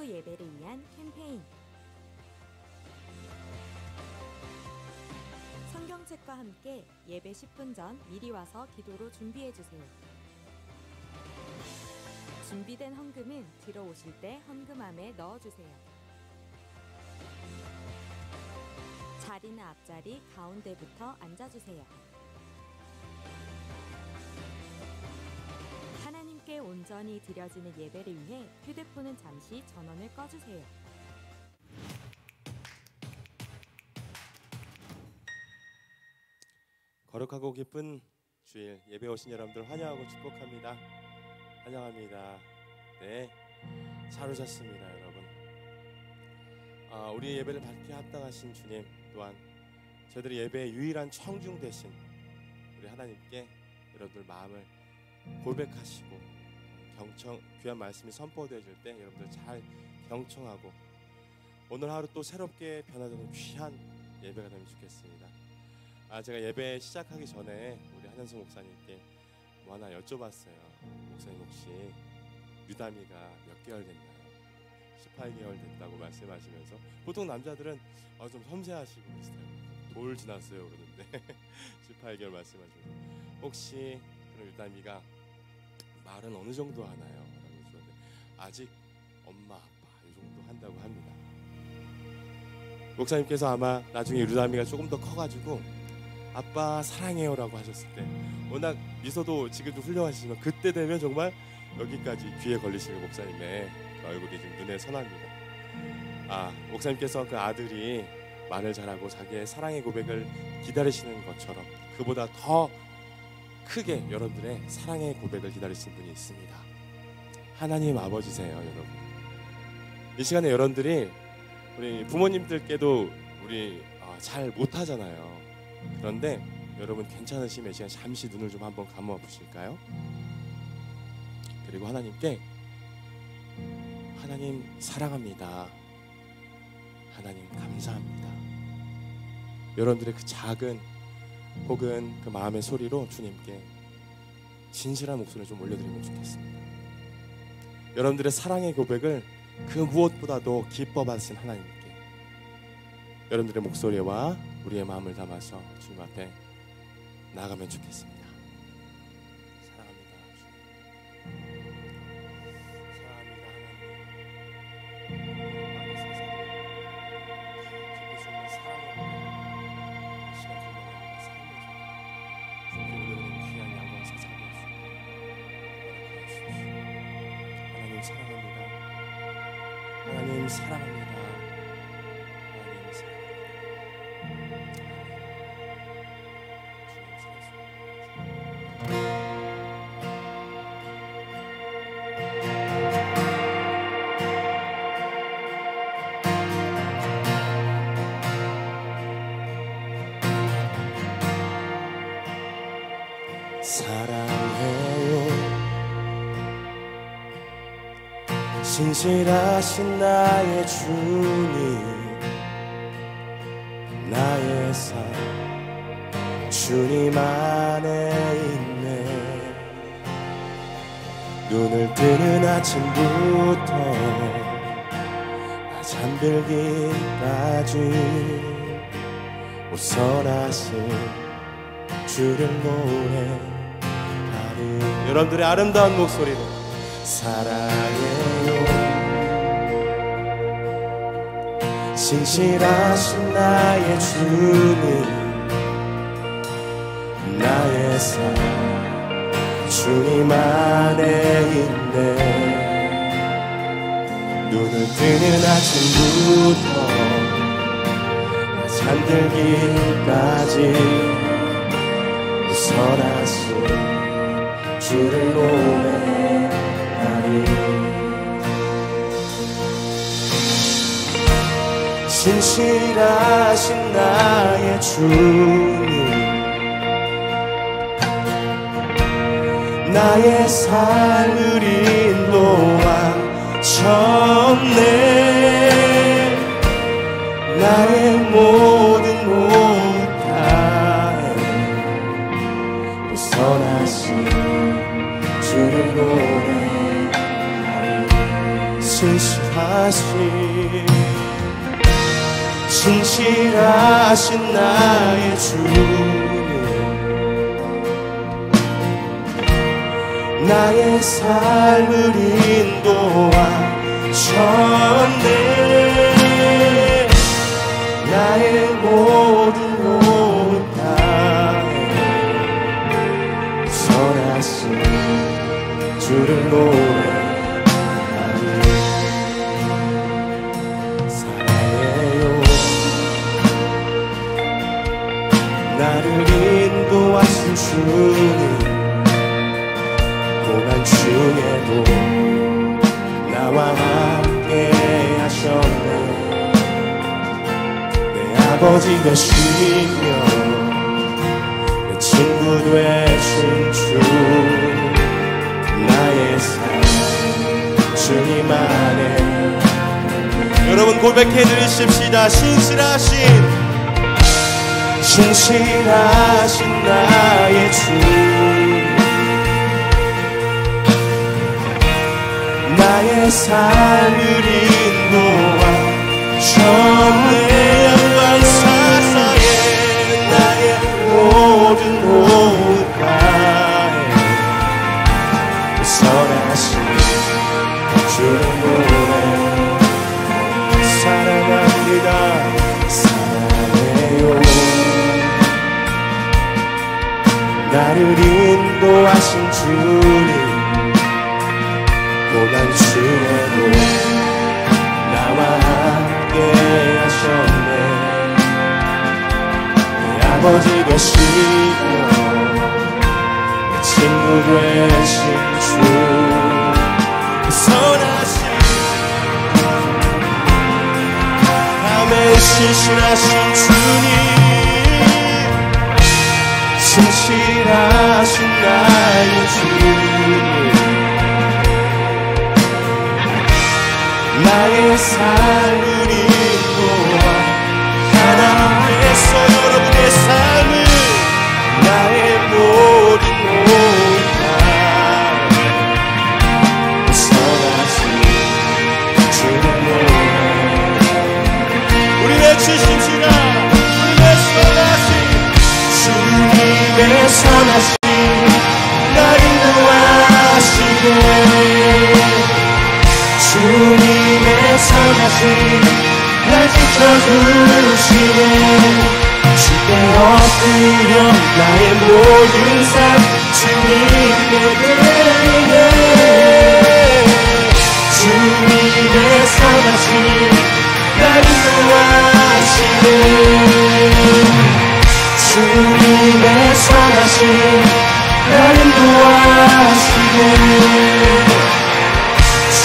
예배를 위한 캠페인. 성경책과 함께 예배 10분 전 미리 와서 기도로 준비해주세요. 준비된 헌금은 들어오실 때 헌금함에 넣어주세요. 자리는 앞자리 가운데부터 앉아주세요. 하나님께 온전히 드려지는 예배를 위해 휴대폰은 잠시 전원을 꺼주세요. 거룩하고 기쁜 주일 예배 오신 여러분들 환영하고 축복합니다. 환영합니다. 네, 잘 오셨습니다, 여러분. 우리 예배를 받게 합당하신 주님, 또한 저희들의 예배의 유일한 청중 되신 우리 하나님께 여러분들 마음을 고백하시고 귀한 말씀이 선포되어질 때 여러분들 잘 경청하고 오늘 하루 또 새롭게 변화되는 귀한 예배가 되면 좋겠습니다. 제가 예배 시작하기 전에 우리 한현승 목사님께 뭐 하나 여쭤봤어요. 목사님 혹시 유다미가 몇 개월 됐나요? 18개월 됐다고 말씀하시면서, 보통 남자들은 좀 섬세하시고 있어요. 돌 지났어요 그러는데 18개월 말씀하시면서 혹시 그럼 유다미가 말은 어느 정도 하나요? 라고 여쭈었는데 아직 엄마 아빠 이 정도 한다고 합니다. 목사님께서 아마 나중에 유다미가 조금 더 커가지고 아빠 사랑해요 라고 하셨을 때, 워낙 미소도 지금도 훌륭하시지만 그때 되면 정말 여기까지 귀에 걸리시는 목사님의 그 얼굴이 좀 눈에 선합니다. 목사님께서 그 아들이 말을 잘하고 자기의 사랑의 고백을 기다리시는 것처럼 그보다 더 크게 여러분들의 사랑의 고백을 기다리시는 분이 있습니다. 하나님 아버지세요, 여러분. 이 시간에 여러분들이 우리 부모님들께도 우리 잘 못하잖아요. 그런데 여러분 괜찮으시면 이 시간 잠시 눈을 좀 한번 감아 보실까요? 그리고 하나님께 하나님 사랑합니다. 하나님 감사합니다. 여러분들의 그 작은 혹은 그 마음의 소리로 주님께 진실한 목소리를 좀 올려드리면 좋겠습니다. 여러분들의 사랑의 고백을 그 무엇보다도 기뻐 받으신 하나님께 여러분들의 목소리와 우리의 마음을 담아서 주님 앞에 나가면 좋겠습니다. 사랑합니다. 사랑합니다. 하나님. 깊이 숨은 사랑의 고백, 시간 건강합니다. 살면서 주님께 올려드리는 귀한 양과 사상을 허락하여 주십시오. 하나님 사랑합니다. 하나님 사랑합니다. 사랑해요. 진실하신 나의 주님, 나의 삶 주님 안에 있네. 눈을 뜨는 아침부터 나 잠들기까지 오선하신 주를 노래하리. 여러분들의 아름다운 목소리로 사랑해요. 진실하신 나의 주님, 나의 삶 주님 안에 있네. 눈을 뜨는 아침부터 나 잠들기까지 선하신 주를 노래하리. 진실하신 나의 주님, 나의 삶을 인도하셨네. 나의 모든 다해 선하신 주를 노래하리. 진실하신 나의 주님, 나의 삶을 인도하셨네. 나의 모든 다해 선하신 주를 노래하리. 사랑해요. 나를 인도하신 주님, 고난 중에도 나와 함께 하셨네. 내 아버지 되시며 내 친구 되신 주, 나의 삶 주님 안에. 여러분 고백해 드리십시다. 진실하신 나의 주, 나의 삶을 인도하셨네. 영광 사사에 나의 모든 다해 선하신 주를 노래 사랑합니다. 사랑해요. 나를 인도하신 주님, 고난 중에도 나와 함께 하셨네. 내 아버지 되시며 내 친구 되신 주, 선하신 아멘. 신실하신 주님, 진실하신 나의 주님, 나의 삶을 인도하 하나님께서 여러분의 삶을 나의 모든 선하신 주를 노래 우리 외치십시다. 우리의 선하신 주님의 선하신 날 인도하시네. 주님의 선하신 날 지켜주시네. 주께 엎드려 나의 모든 삶 주님께 드리네. 주님의 선하신 날 인도하시네. 주님의 선하신 날 인도하시네.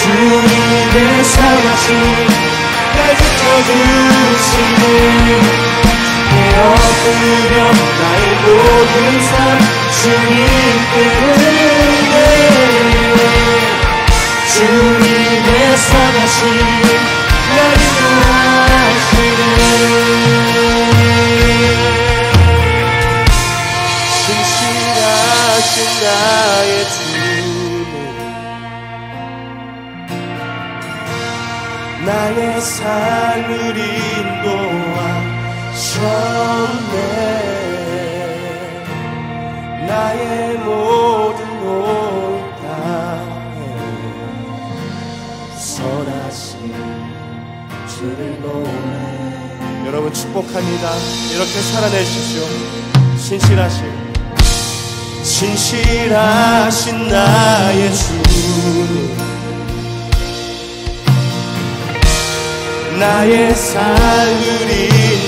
주님의 선하신 날 지켜주시네. 내 엎드려 나의 모든 삶 주님께 드리네. 주님의 선하신 날 인도하시네. 진실하신 나의 나의 삶을 인도하셨네. 나의 모든 다해 선하신 주를 노래. 여러분 축복합니다. 이렇게 살아내십시오. 진실하신 나의 주님, 나의 삶을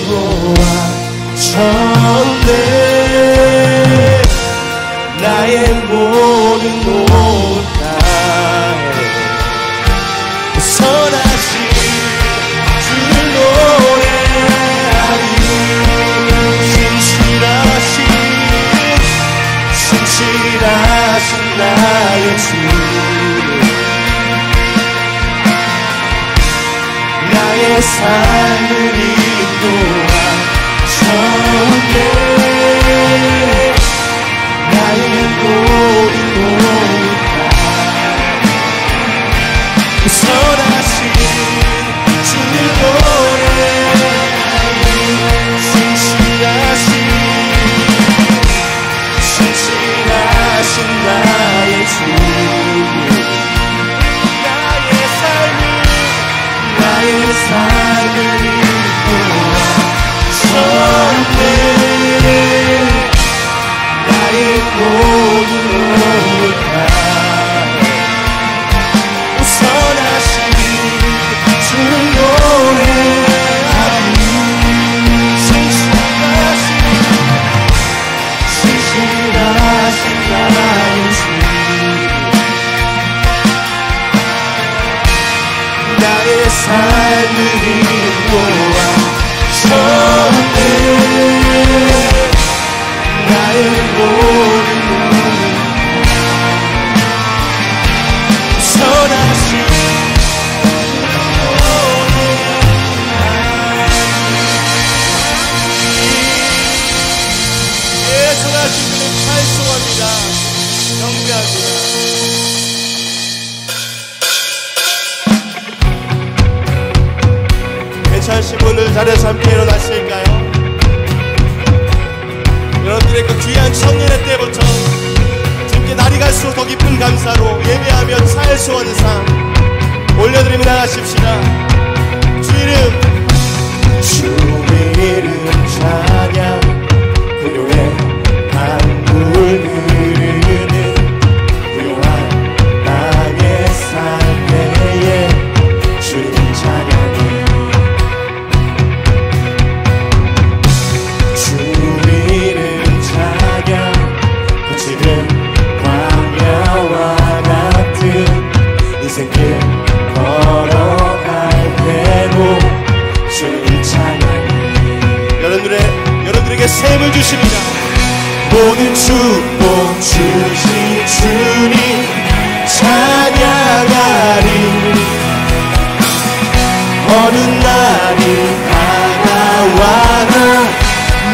인도하셨네. 나의 모든 다해 선하신 주를 노래하리. 진실하신 나의 주님, 나의 삶을 인도하셨네. 나의 모든 선하신 괜찮으신 분들 자리에서 함께 일어나실까요? 여러분들의 그 귀한 청년의 때부터 주님께 날이 갈수록 더 깊은 감사로 예배하며 살 소원상 올려드리며 나가십시다. 주 이름 찬양 고요의 강물 흐르는 고요한 나의 삶에 주님 찬양해 주 이름 찬양 거칠은 광야와 같은 인생길 걸어갈 때도 주님 찬양해 여러분들에게 샘을 주십니다. 모든 축복 주신 주님 찬양하리. 어느 날이 다가와도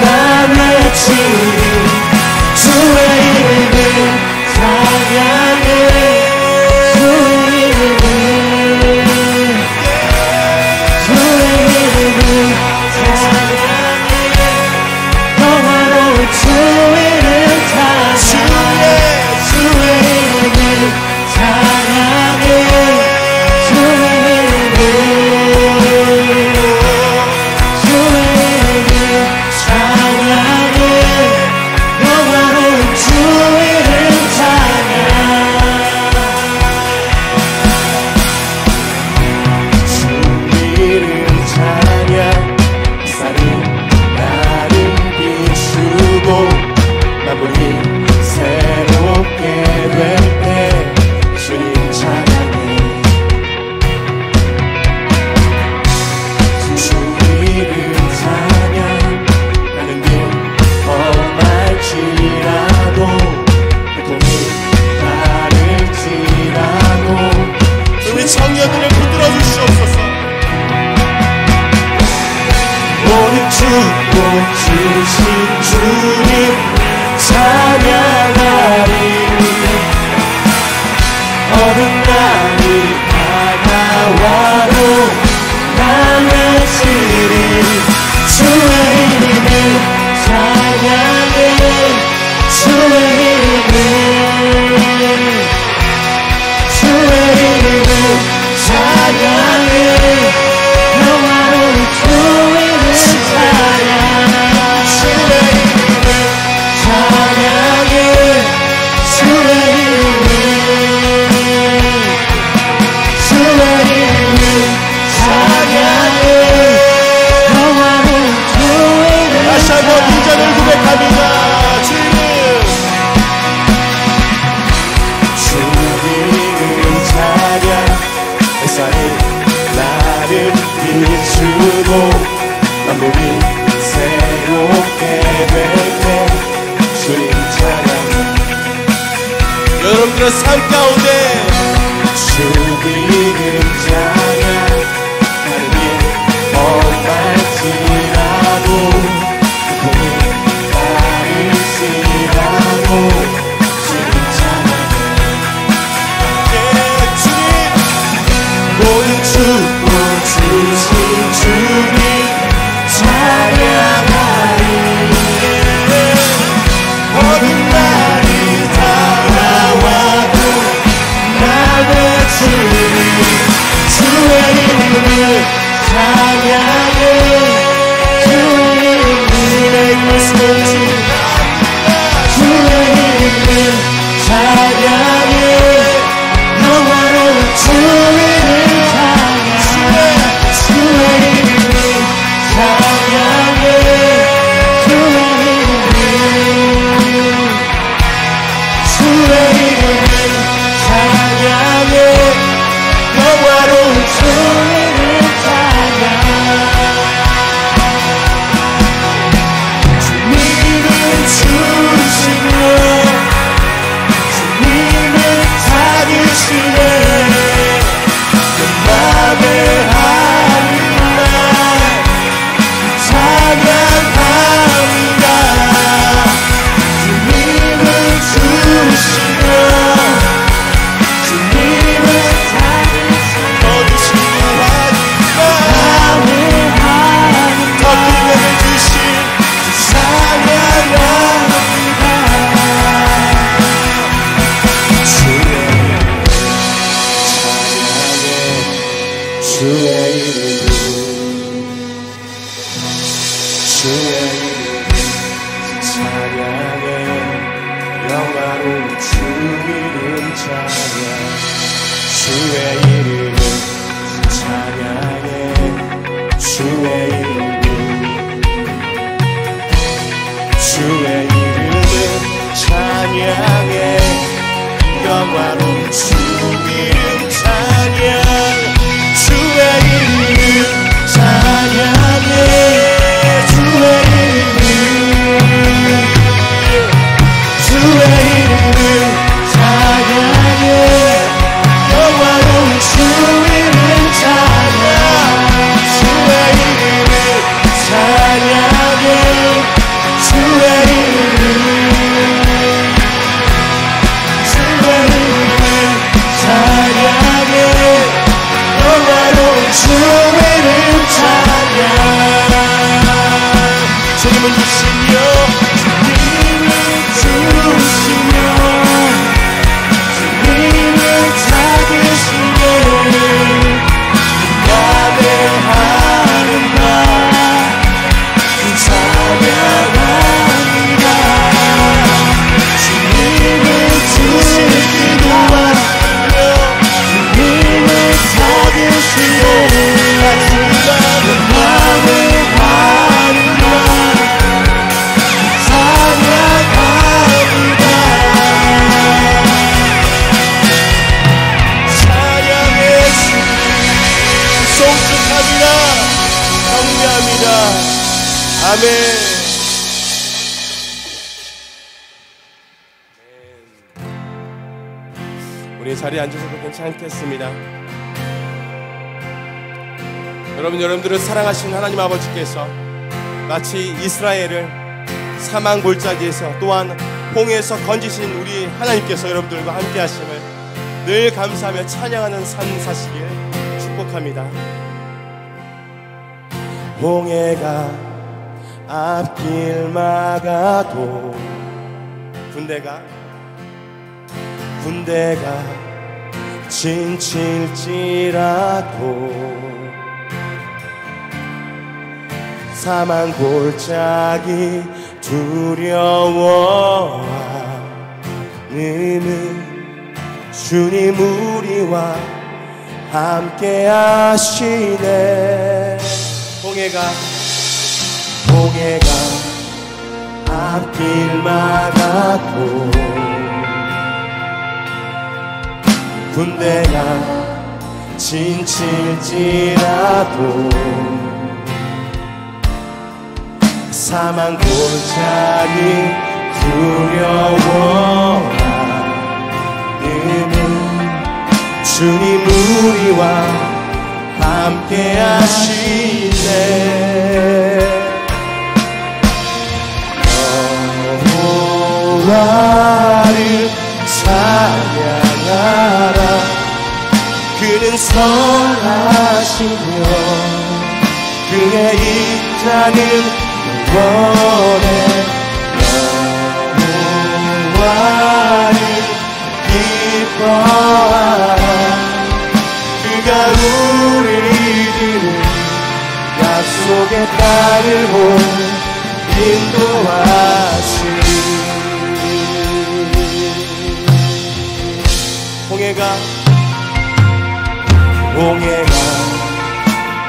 나 외치리. 주의 이름을 찬양해. 주의 이름을 청년들을 붙들어 주시옵소서. 모든 축복 주신 주님 찬양하리. 어느 날이 다가와도 나 외치리. 주의 이름을 찬양해. 주의 이름을 찬양해. 영화로운 주 이름 찬양. 주의 이름을 찬양해. 주의 이름을 찬양해. 영화로운 주 이름 다시 한번 인정을 고백합니다. 주 이름 찬양. 햇살이 나를 비추고 만물이 새롭게 될 때 주님 찬양해. 여러분들의 삶 가운데 주 이름 찬양. 하늘이 험할지라도 고통이 많을지라도 주님 찬양해. 모든 축복 주신 주님 찬양하리. 어느 날이 다가와도 나 외치리. 주의 이름을 찬양해. 주의 이름을 이름 찬양, 주의 이름을 찬양해, 주의 이름을, 주의 이름을 찬양해, 영화로운 주 이름 찬양, 주의 이름을 찬양해, 주의 이름을, 주의 이름을 찬양해, 영화로운 주 이름 찬양, 주의 이름을 찬양해, 주의 이름을, 주의 이름을 찬양해, 영화로운 주 이름 찬양. 주님은 주시며 주님은 주시며 주님은 찾으시네, 야매하는 날 찬양합니다. 주님은 주시기도 하시며 주님은 찾으시네, 야매하는 날 찬양합니다. 찬양의 주님 송축합니다. 경배합니다. 아멘. 우리 자리에 앉으셔도 괜찮겠습니다. 여러분들을 사랑하시는 하나님 아버지께서 마치 이스라엘을 사망 골짜기에서 또한 홍해에서 건지신 우리 하나님께서 여러분들과 함께 하심을 늘 감사하며 찬양하는 삶 사시길 축복합니다. 홍해가 앞길 막아도 군대가 진칠지라도 사망 골짜기 두려워하는 주님 우리와 함께 하시네. 홍해가 앞길 막아도 군대가 진칠지라도 사망 골짜기 두려워하는 주님 우리와 함께 하시네. 여호와를 찬양하라. 그는 선하시며 그의 인자는 영원해. 여호와를 기뻐하라. 그가 우리들을 약속의 땅으로 인도하시니. 홍해가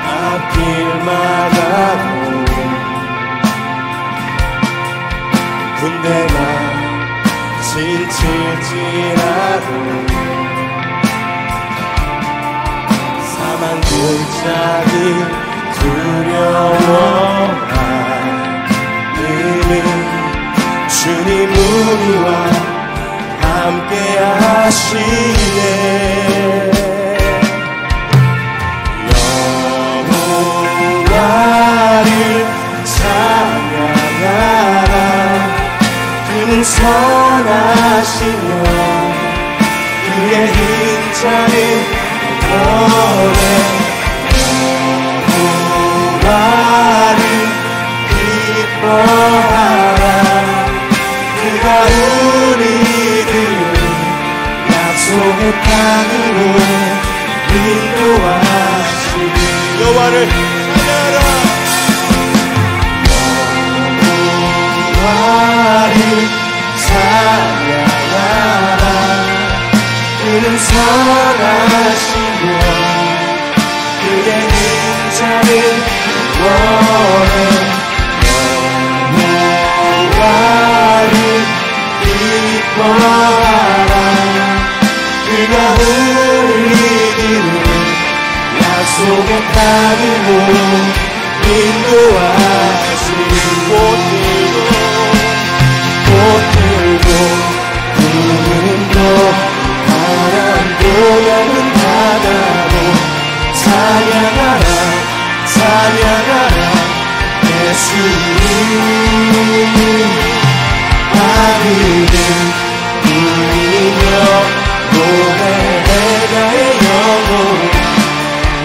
앞길 막아도 군대가 진칠지라도 사망 골짜기 두려워하는 주님 우리와 함께 하시네. 여호와를 찬양하라. 그는 선하시며 그의 인자는 영원해. 여호와를 기뻐하라. 그가 우리들을 약속의 땅으로 인도하시니. 여호와를 찬양하라. 여호와를 찬양하라. 주는 선하시며 그의 능자는 원해 영원히 기뻐하라. 그가 우리 길을 약속의 땅으로 인도하시. 꽃 들고 구름도 바람도 여는 바다도 찬양하라 찬양하라 예수님. 하늘을 울리며 노래해 나의 영혼.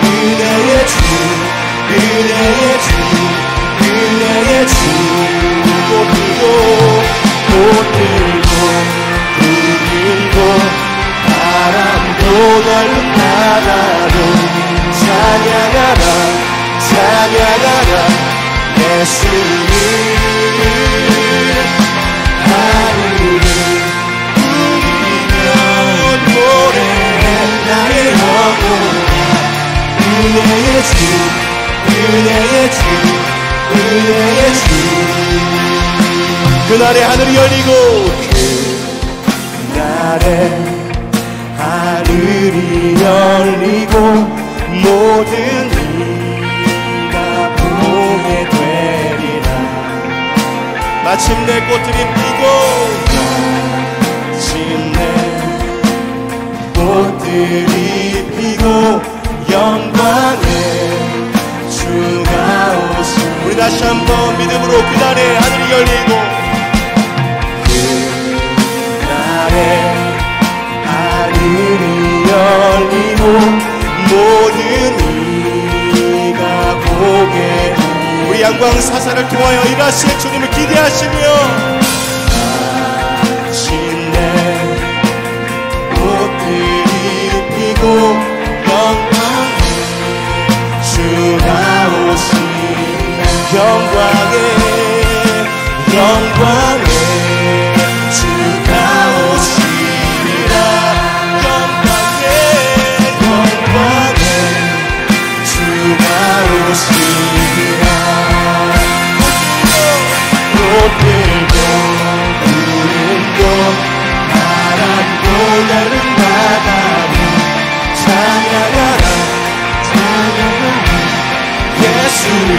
은혜의 주 은혜의 주 은혜의 주. 꽃 들고 바람도 넓은 바다도 찬양하라 찬양하라 예수님. 하늘을 울리며 노래해 나의 영혼. 은혜의 주 은혜의 주 은혜의 주. 그날의 하늘이 열리고 그날의 하늘이 열리고 모든 이가 보게 되리라. 마침내 꽃들이 피고 마침내 꽃들이 피고 영광의 주가 오시. 우리 다시 한번 믿음으로 그날의 하늘이 열리고 하늘이 열리고 모든 이가 보게. 우리 양광 사사를 통하여 일하실 주님을 기대하시며 마침내 꽃들이 피고 영광의 주가 오시나. 영광의 주가 오시리라. 영광의 주가 오시리라. 꽃 들고 구름도 바람도 넓은 바다도 찬양하라 찬양하라 예수님.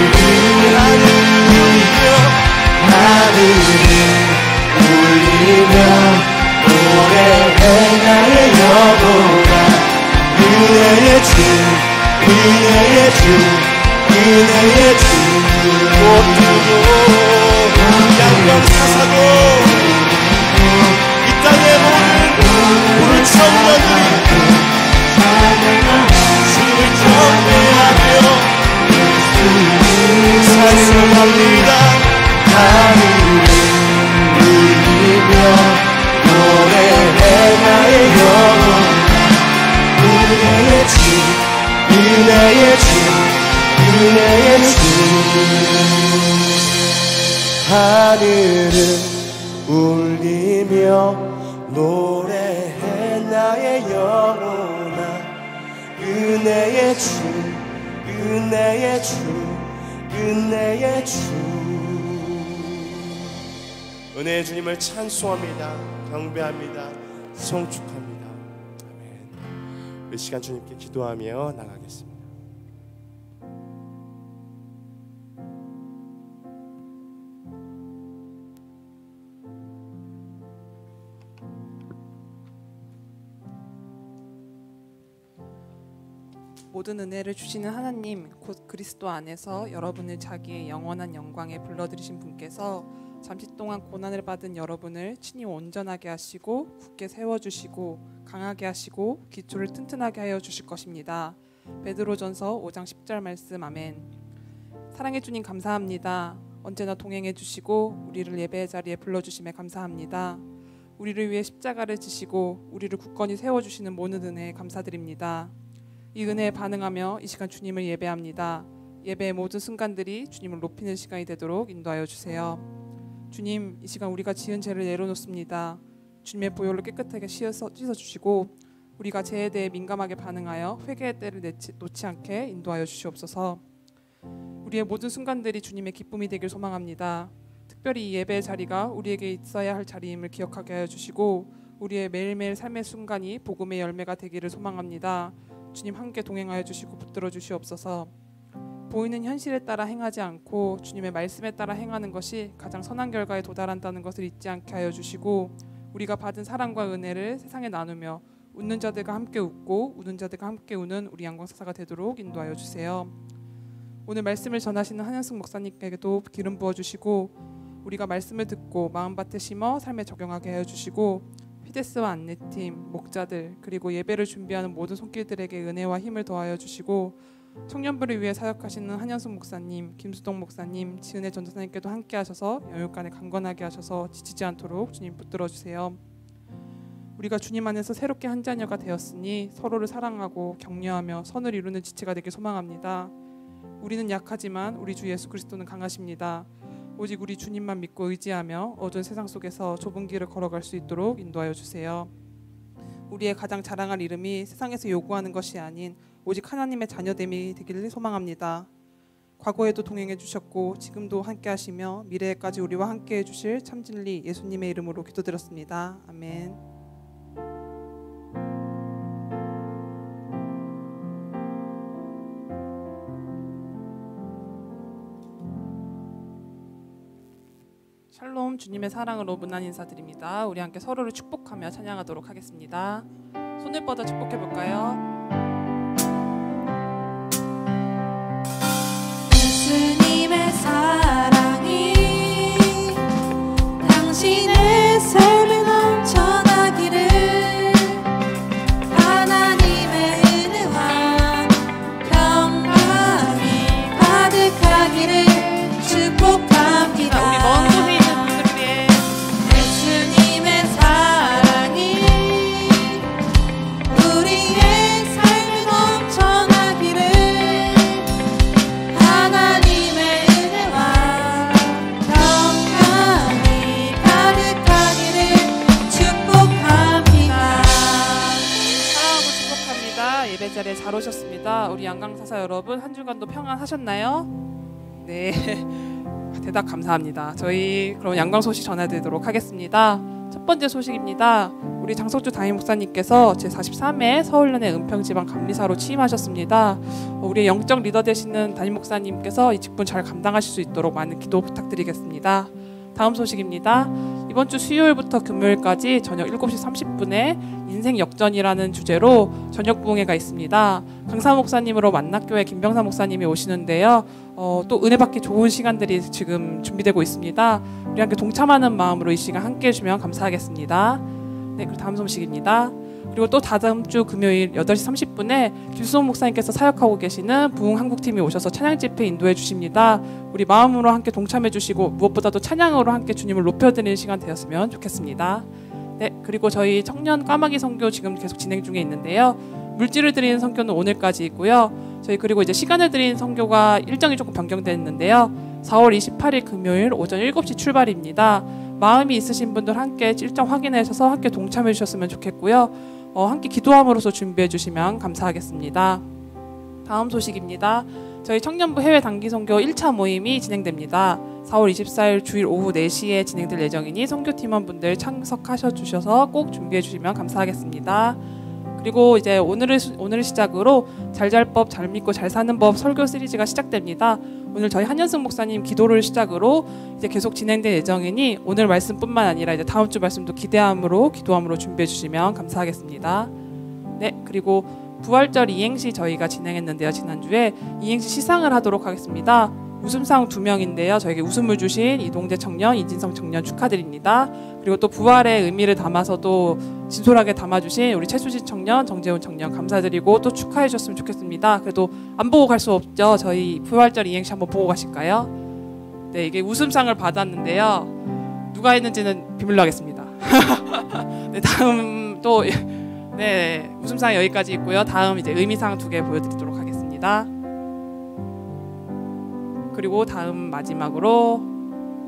하늘을 울리며 노래해 나의 영혼아. 은혜의 주 은혜의 주 은혜의 주. 꽃 들고 양광 사사고 이 땅의 모든 푸른 청년들이 주를 경배하며 찬송합니다. 하늘을 울리며 노래해 나의 영혼. 은혜의 주 은혜의 주 은혜의 주. 하늘을 울리며 노래해 나의 영혼아. 은혜의 주 은혜의 주 은혜의 주. 은혜의 주님을 찬송합니다. 경배합니다. 송축합니다. 아멘. 이 시간 주님께 기도하며 나가겠습니다. 모든 은혜를 주시는 하나님, 곧 그리스도 안에서 여러분을 자기의 영원한 영광에 불러들이신 분께서 잠시 동안 고난을 받은 여러분을 친히 온전하게 하시고 굳게 세워주시고 강하게 하시고 기초를 튼튼하게 하여 주실 것입니다. 베드로전서 5장 10절 말씀. 아멘. 사랑해 주님 감사합니다. 언제나 동행해 주시고 우리를 예배의 자리에 불러주심에 감사합니다. 우리를 위해 십자가를 지시고 우리를 굳건히 세워주시는 모든 은혜에 감사드립니다. 이 은혜에 반응하며 이 시간 주님을 예배합니다. 예배의 모든 순간들이 주님을 높이는 시간이 되도록 인도하여 주세요. 주님, 이 시간 우리가 지은 죄를 내려놓습니다. 주님의 보혈로 깨끗하게 씻어주시고 우리가 죄에 대해 민감하게 반응하여 회개의 때를 놓지 않게 인도하여 주시옵소서. 우리의 모든 순간들이 주님의 기쁨이 되길 소망합니다. 특별히 이 예배의 자리가 우리에게 있어야 할 자리임을 기억하게 하여 주시고 우리의 매일매일 삶의 순간이 복음의 열매가 되기를 소망합니다. 주님 함께 동행하여 주시고 붙들어 주시옵소서. 보이는 현실에 따라 행하지 않고 주님의 말씀에 따라 행하는 것이 가장 선한 결과에 도달한다는 것을 잊지 않게 하여 주시고 우리가 받은 사랑과 은혜를 세상에 나누며 웃는 자들과 함께 웃고 우는 자들과 함께 우는 우리 양광사사가 되도록 인도하여 주세요. 오늘 말씀을 전하시는 한현숙 목사님께도 기름 부어주시고 우리가 말씀을 듣고 마음밭에 심어 삶에 적용하게 하여 주시고 피데스와 안내팀, 목자들 그리고 예배를 준비하는 모든 손길들에게 은혜와 힘을 더하여 주시고 청년부를 위해 사역하시는 한현숙 목사님, 김수동 목사님, 지은혜 전도사님께도 함께 하셔서 영육간에 강건하게 하셔서 지치지 않도록 주님 붙들어 주세요. 우리가 주님 안에서 새롭게 한 자녀가 되었으니 서로를 사랑하고 격려하며 선을 이루는 지체가 되길 소망합니다. 우리는 약하지만 우리 주 예수 그리스도는 강하십니다. 오직 우리 주님만 믿고 의지하며 어두운 세상 속에서 좁은 길을 걸어갈 수 있도록 인도하여 주세요. 우리의 가장 자랑할 이름이 세상에서 요구하는 것이 아닌 오직 하나님의 자녀됨이 되기를 소망합니다. 과거에도 동행해 주셨고 지금도 함께 하시며 미래에까지 우리와 함께 해주실 참진리 예수님의 이름으로 기도드렸습니다. 아멘. 샬롬, 주님의 사랑으로 문안 인사드립니다. 우리 함께 서로를 축복하며 찬양하도록 하겠습니다. 손을 뻗어 축복해 볼까요? 예수님의 사랑이 당신의 삶에 넘쳐나기를 하나님의 은혜와 평강이 가득하기를 축복합니다. 우리 먼 곳에 있는 분들 위해 예수님의 사랑이 우리의 삶에 넘쳐나기를 하나님의 은혜와 평강이 가득하기를 축복합니다. 사랑하고 축복합니다. 예배 자리에 잘 오셨습니다. 우리 양강사사 여러분 한 주간도 평안하셨나요? 네. 대답 감사합니다. 저희 그럼 양강 소식 전해드리도록 하겠습니다. 첫 번째 소식입니다. 우리 장석주 담임 목사님께서 제43회 서울연회 은평지방 감리사로 취임하셨습니다. 우리 영적 리더 되시는 담임 목사님께서 이 직분 잘 감당하실 수 있도록 많은 기도 부탁드리겠습니다. 다음 소식입니다. 이번 주 수요일부터 금요일까지 저녁 7시 30분에 인생 역전이라는 주제로 저녁 부흥회가 있습니다. 강사 목사님으로 만낙교회 김병사 목사님이 오시는데요. 또 은혜 받기 좋은 시간들이 지금 준비되고 있습니다. 우리 함께 동참하는 마음으로 이 시간 함께 해주면 감사하겠습니다. 네, 그리고 다음 소식입니다. 그리고 또 다음 주 금요일 8시 30분에 김수홍 목사님께서 사역하고 계시는 부흥 한국팀이 오셔서 찬양 집회 인도해 주십니다. 우리 마음으로 함께 동참해 주시고 무엇보다도 찬양으로 함께 주님을 높여드리는 시간 되었으면 좋겠습니다. 네, 그리고 저희 청년 까마귀 선교 지금 계속 진행 중에 있는데요. 물질을 드리는 선교는 오늘까지 있고요. 저희 그리고 이제 시간을 드리는 선교가 일정이 조금 변경됐는데요. 4월 28일 금요일 오전 7시 출발입니다. 마음이 있으신 분들 함께 일정 확인하셔서 함께 동참해 주셨으면 좋겠고요. 함께 기도함으로써 준비해 주시면 감사하겠습니다. 다음 소식입니다. 저희 청년부 해외 단기 선교 1차 모임이 진행됩니다. 4월 24일 주일 오후 4시에 진행될 예정이니 선교 팀원분들 참석하셔 주셔서 꼭 준비해 주시면 감사하겠습니다. 그리고 이제 오늘을 시작으로 잘잘법 잘 믿고 잘 사는 법 설교 시리즈가 시작됩니다. 오늘 저희 한현승 목사님 기도를 시작으로 이제 계속 진행될 예정이니 오늘 말씀뿐만 아니라 이제 다음 주 말씀도 기도함으로 준비해 주시면 감사하겠습니다. 네, 그리고 부활절 이행시 저희가 진행했는데요. 지난주에 이행시 시상을 하도록 하겠습니다. 웃음상 2명인데요. 저에게 웃음을 주신 이동재 청년, 이진성 청년 축하드립니다. 그리고 또 부활의 의미를 담아서도 진솔하게 담아주신 우리 최수지 청년, 정재훈 청년 감사드리고 또 축하해 주셨으면 좋겠습니다. 그래도 안 보고 갈 수 없죠. 저희 부활절 이행시 한번 보고 가실까요? 네, 이게 웃음상을 받았는데요. 누가 했는지는 비밀로 하겠습니다. 네, 다음 또 네, 웃음상 여기까지 있고요. 다음 이제 의미상 2개 보여드리도록 하겠습니다. 그리고 다음 마지막으로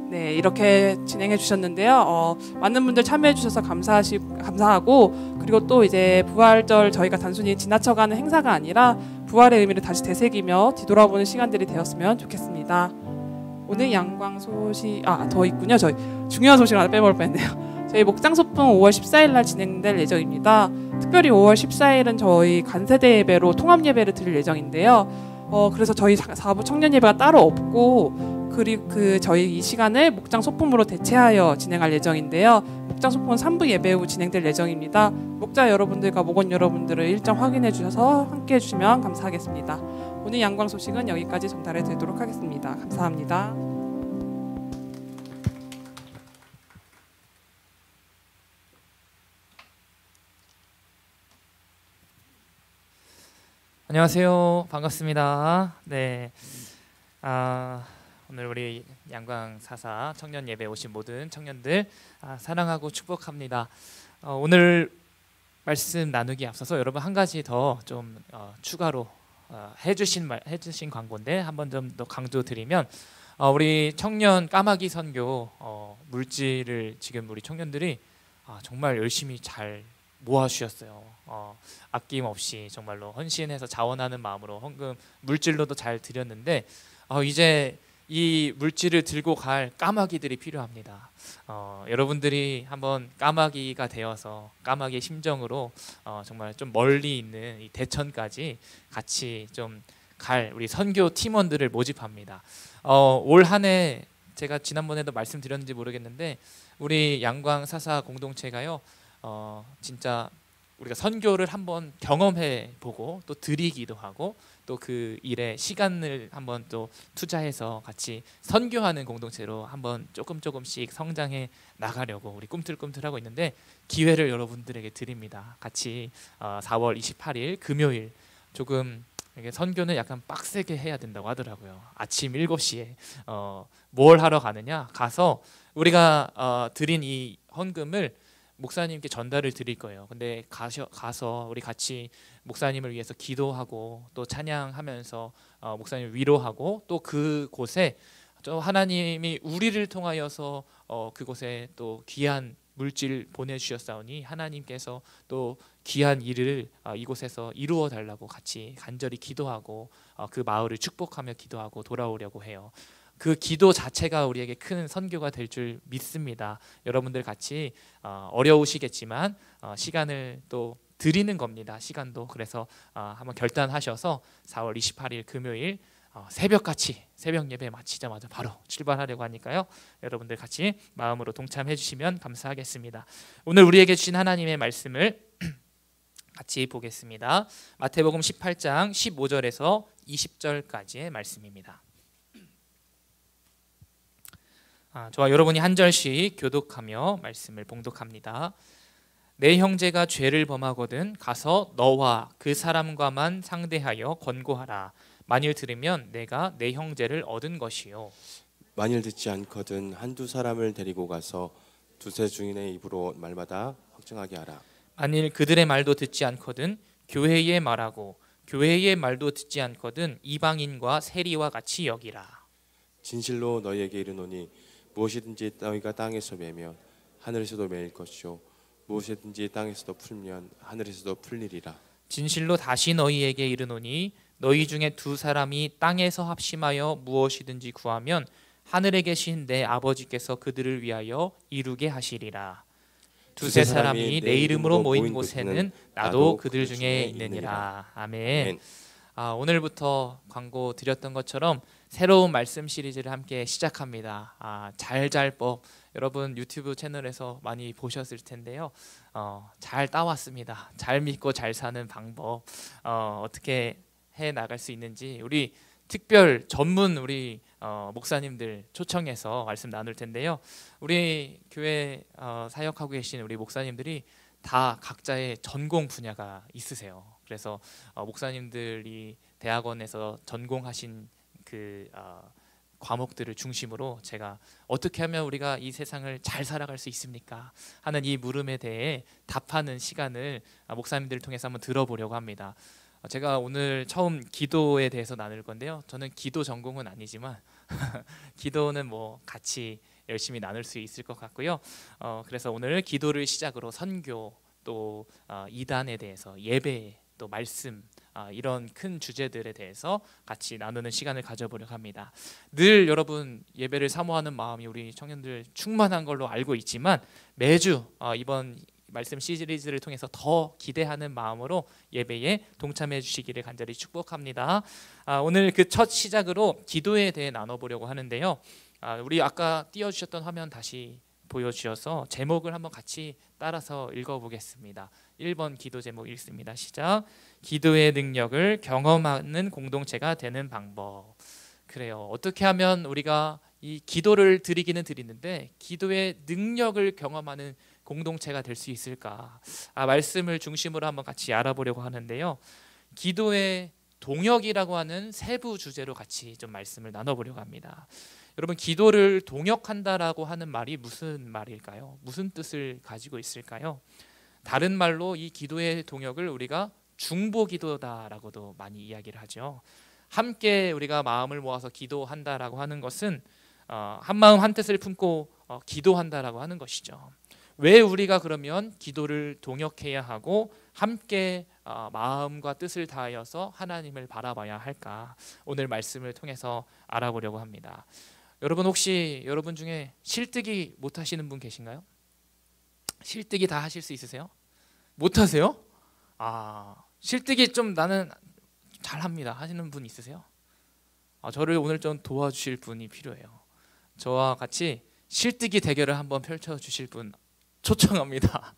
네, 이렇게 진행해 주셨는데요. 많은 분들 참여해 주셔서 감사하고, 그리고 또 이제 부활절 저희가 단순히 지나쳐가는 행사가 아니라 부활의 의미를 다시 되새기며 뒤돌아보는 시간들이 되었으면 좋겠습니다. 오늘 양광 소식 더 있군요. 저희 중요한 소식을 하나 빼먹을 뻔했네요. 저희 목장 소풍 5월 14일 날 진행될 예정입니다. 특별히 5월 14일은 저희 간세대 예배로 통합 예배를 드릴 예정인데요. 그래서 저희 4부 청년 예배가 따로 없고, 그리고 저희 이 시간을 목장 소품으로 대체하여 진행할 예정인데요. 목장 소품은 3부 예배 후 진행될 예정입니다. 목자 여러분들과 목원 여러분들을 일정 확인해 주셔서 함께 해주시면 감사하겠습니다. 오늘 양광 소식은 여기까지 전달해 드리도록 하겠습니다. 감사합니다. 안녕하세요. 반갑습니다. 네. 오늘 우리 양광 사사 청년 예배 오신 모든 청년들 사랑하고 축복합니다. 오늘 말씀 나누기 앞서서 여러분 한 가지 더 좀 추가로 해주신 광고인데 한 번 좀 더 강조드리면, 우리 청년 까마귀 선교 물질을 지금 우리 청년들이 정말 열심히 잘 모아주셨어요. 아낌없이 정말로 헌신해서 자원하는 마음으로 헌금 물질로도 잘 드렸는데, 이제 이 물질을 들고 갈 까마귀들이 필요합니다. 여러분들이 한번 까마귀가 되어서 까마귀의 심정으로 정말 좀 멀리 있는 이 대천까지 같이 좀 갈 우리 선교 팀원들을 모집합니다. 올 한 해 제가 지난번에도 말씀드렸는지 모르겠는데 우리 양광 사사 공동체가요, 진짜 우리가 선교를 한번 경험해 보고 또 드리기도 하고 또 그 일에 시간을 한번 또 투자해서 같이 선교하는 공동체로 한번 조금씩 성장해 나가려고 우리 꿈틀꿈틀하고 있는데, 기회를 여러분들에게 드립니다. 같이 4월 28일 금요일 조금 이게 선교는 약간 빡세게 해야 된다고 하더라고요. 아침 7시에 뭘 하러 가느냐, 가서 우리가 드린 이 헌금을 목사님께 전달을 드릴 거예요. 근데 가서 우리 같이 목사님을 위해서 기도하고 또 찬양하면서 목사님을 위로하고, 또 그곳에 또 하나님이 우리를 통하여서 그곳에 또 귀한 물질 보내주셨사오니 하나님께서 또 귀한 일을 이곳에서 이루어 달라고 같이 간절히 기도하고 그 마을을 축복하며 기도하고 돌아오려고 해요. 그 기도 자체가 우리에게 큰 선교가 될 줄 믿습니다. 여러분들 같이 어려우시겠지만 시간을 또 드리는 겁니다. 시간도. 그래서 한번 결단하셔서 4월 28일 금요일 새벽같이 새벽 예배 마치자마자 바로 출발하려고 하니까요. 여러분들 같이 마음으로 동참해 주시면 감사하겠습니다. 오늘 우리에게 주신 하나님의 말씀을 같이 보겠습니다. 마태복음 18장 15절에서 20절까지의 말씀입니다. 저와 여러분이 한 절씩 교독하며 말씀을 봉독합니다. 내 형제가 죄를 범하거든 가서 너와 그 사람과만 상대하여 권고하라. 만일 들으면 내가 내 형제를 얻은 것이요. 만일 듣지 않거든 한두 사람을 데리고 가서 두세 주인의 입으로 말마다 확정하게 하라. 만일 그들의 말도 듣지 않거든 교회의 말하고 교회의 말도 듣지 않거든 이방인과 세리와 같이 여기라. 진실로 너희에게 이르노니 무엇이든지 너희가 땅에서 매면 하늘에서도 매일 것이요 무엇이든지 땅에서도 풀면 하늘에서도 풀리리라. 진실로 다시 너희에게 이르노니 너희 중에 두 사람이 땅에서 합심하여 무엇이든지 구하면 하늘에 계신 내 아버지께서 그들을 위하여 이루게 하시리라. 두세 사람이 내 이름으로 모인 곳에는 나도 그들 중에 있느니라. 아멘. 오늘부터 광고 드렸던 것처럼 새로운 말씀 시리즈를 함께 시작합니다. 잘잘법, 여러분 유튜브 채널에서 많이 보셨을 텐데요. 잘 따왔습니다. 잘 믿고 잘 사는 방법, 어떻게 해 나갈 수 있는지 우리 특별 전문 우리 목사님들 초청해서 말씀 나눌 텐데요. 우리 교회 사역하고 계신 우리 목사님들이 다 각자의 전공 분야가 있으세요. 그래서 목사님들이 대학원에서 전공하신 그 과목들을 중심으로 제가 어떻게 하면 우리가 이 세상을 잘 살아갈 수 있습니까? 하는 이 물음에 대해 답하는 시간을 목사님들을 통해서 한번 들어보려고 합니다. 제가 오늘 처음 기도에 대해서 나눌 건데요. 저는 기도 전공은 아니지만 기도는 뭐 같이 열심히 나눌 수 있을 것 같고요. 그래서 오늘 기도를 시작으로 선교 또 이단에 대해서 예배 또 말씀 이런 큰 주제들에 대해서 같이 나누는 시간을 가져보려고 합니다. 늘 여러분 예배를 사모하는 마음이 우리 청년들 충만한 걸로 알고 있지만 매주 이번 말씀 시리즈를 통해서 더 기대하는 마음으로 예배에 동참해 주시기를 간절히 축복합니다. 오늘 그 첫 시작으로 기도에 대해 나눠보려고 하는데요. 우리 아까 띄워주셨던 화면 다시 보여주셔서 제목을 한번 같이 따라서 읽어보겠습니다. 1번 기도 제목 읽습니다. 시작. 기도의 능력을 경험하는 공동체가 되는 방법. 그래요. 어떻게 하면 우리가 이 기도를 드리기는 드리는데 기도의 능력을 경험하는 공동체가 될 수 있을까? 말씀을 중심으로 한번 같이 알아보려고 하는데요. 기도의 동역이라고 하는 세부 주제로 같이 좀 말씀을 나눠보려고 합니다. 여러분 기도를 동역한다라고 하는 말이 무슨 말일까요? 무슨 뜻을 가지고 있을까요? 다른 말로 이 기도의 동역을 우리가 중보기도다라고도 많이 이야기를 하죠. 함께 우리가 마음을 모아서 기도한다라고 하는 것은 한 마음 한 뜻을 품고 기도한다라고 하는 것이죠. 왜 우리가 그러면 기도를 동역해야 하고 함께 마음과 뜻을 다하여서 하나님을 바라봐야 할까? 오늘 말씀을 통해서 알아보려고 합니다. 여러분 혹시 여러분 중에 실뜨기 못하시는 분 계신가요? 실뜨기 다 하실 수 있으세요? 못하세요? 실뜨기 좀 나는 잘합니다 하시는 분 있으세요? 저를 오늘 좀 도와주실 분이 필요해요. 저와 같이 실뜨기 대결을 한번 펼쳐주실 분 초청합니다.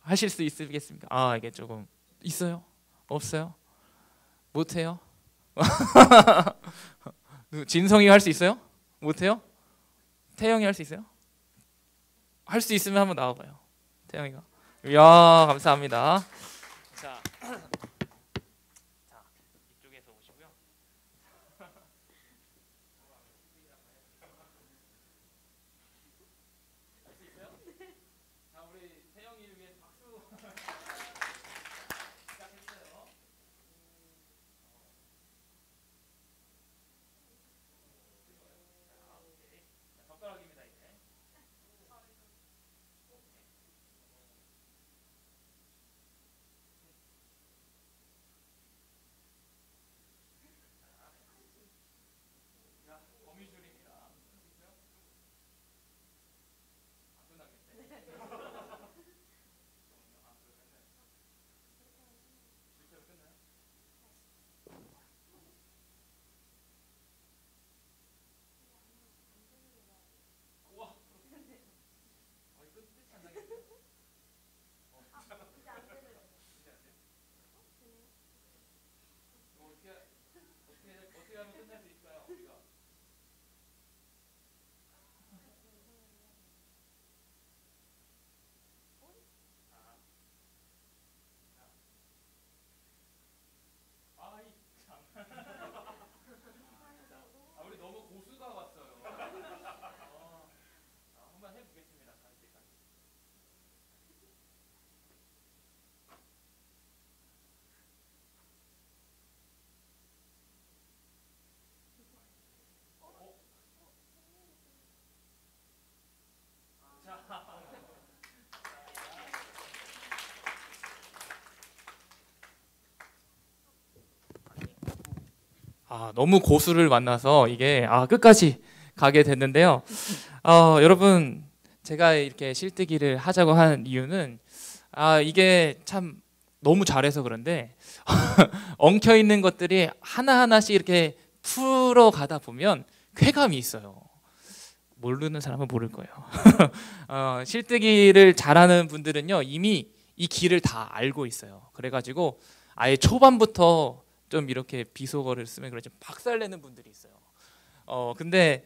하실 수 있으겠습니까? 이게 조금 있어요? 없어요? 못해요? 진성이 할 수 있어요? 못해요? 태영이 할 수 있어요? 할 수 있으면 한번 나와봐요. 태영이가. 이야 감사합니다. 자 이쪽에서 오시고요. 할 수 있어요? 자 우리 태영이를 위해 박수. 시작했어요. 젓가락입니다 이제. 거미줄입니다. 안 끝나겠네. 실제로 끝나요? 우와. 끝이 안 나겠어요? 어떻게 하면 끝날 수 있을까요? 우리가? 우리 너무 고수가 왔어요. 한번 해보겠습니다. 갈 때까지. 너무 고수를 만나서 이게 끝까지 가게 됐는데요. 여러분 제가 이렇게 실뜨기를 하자고 한 이유는 이게 참 너무 잘해서 그런데 엉켜 있는 것들이 하나하나씩 이렇게 풀어가다 보면 쾌감이 있어요. 모르는 사람은 모를 거예요. 실뜨기를 잘하는 분들은요 이미 이 길을 다 알고 있어요. 그래가지고 아예 초반부터 좀 이렇게 비속어를 쓰면 그렇지 박살내는 분들이 있어요. 근데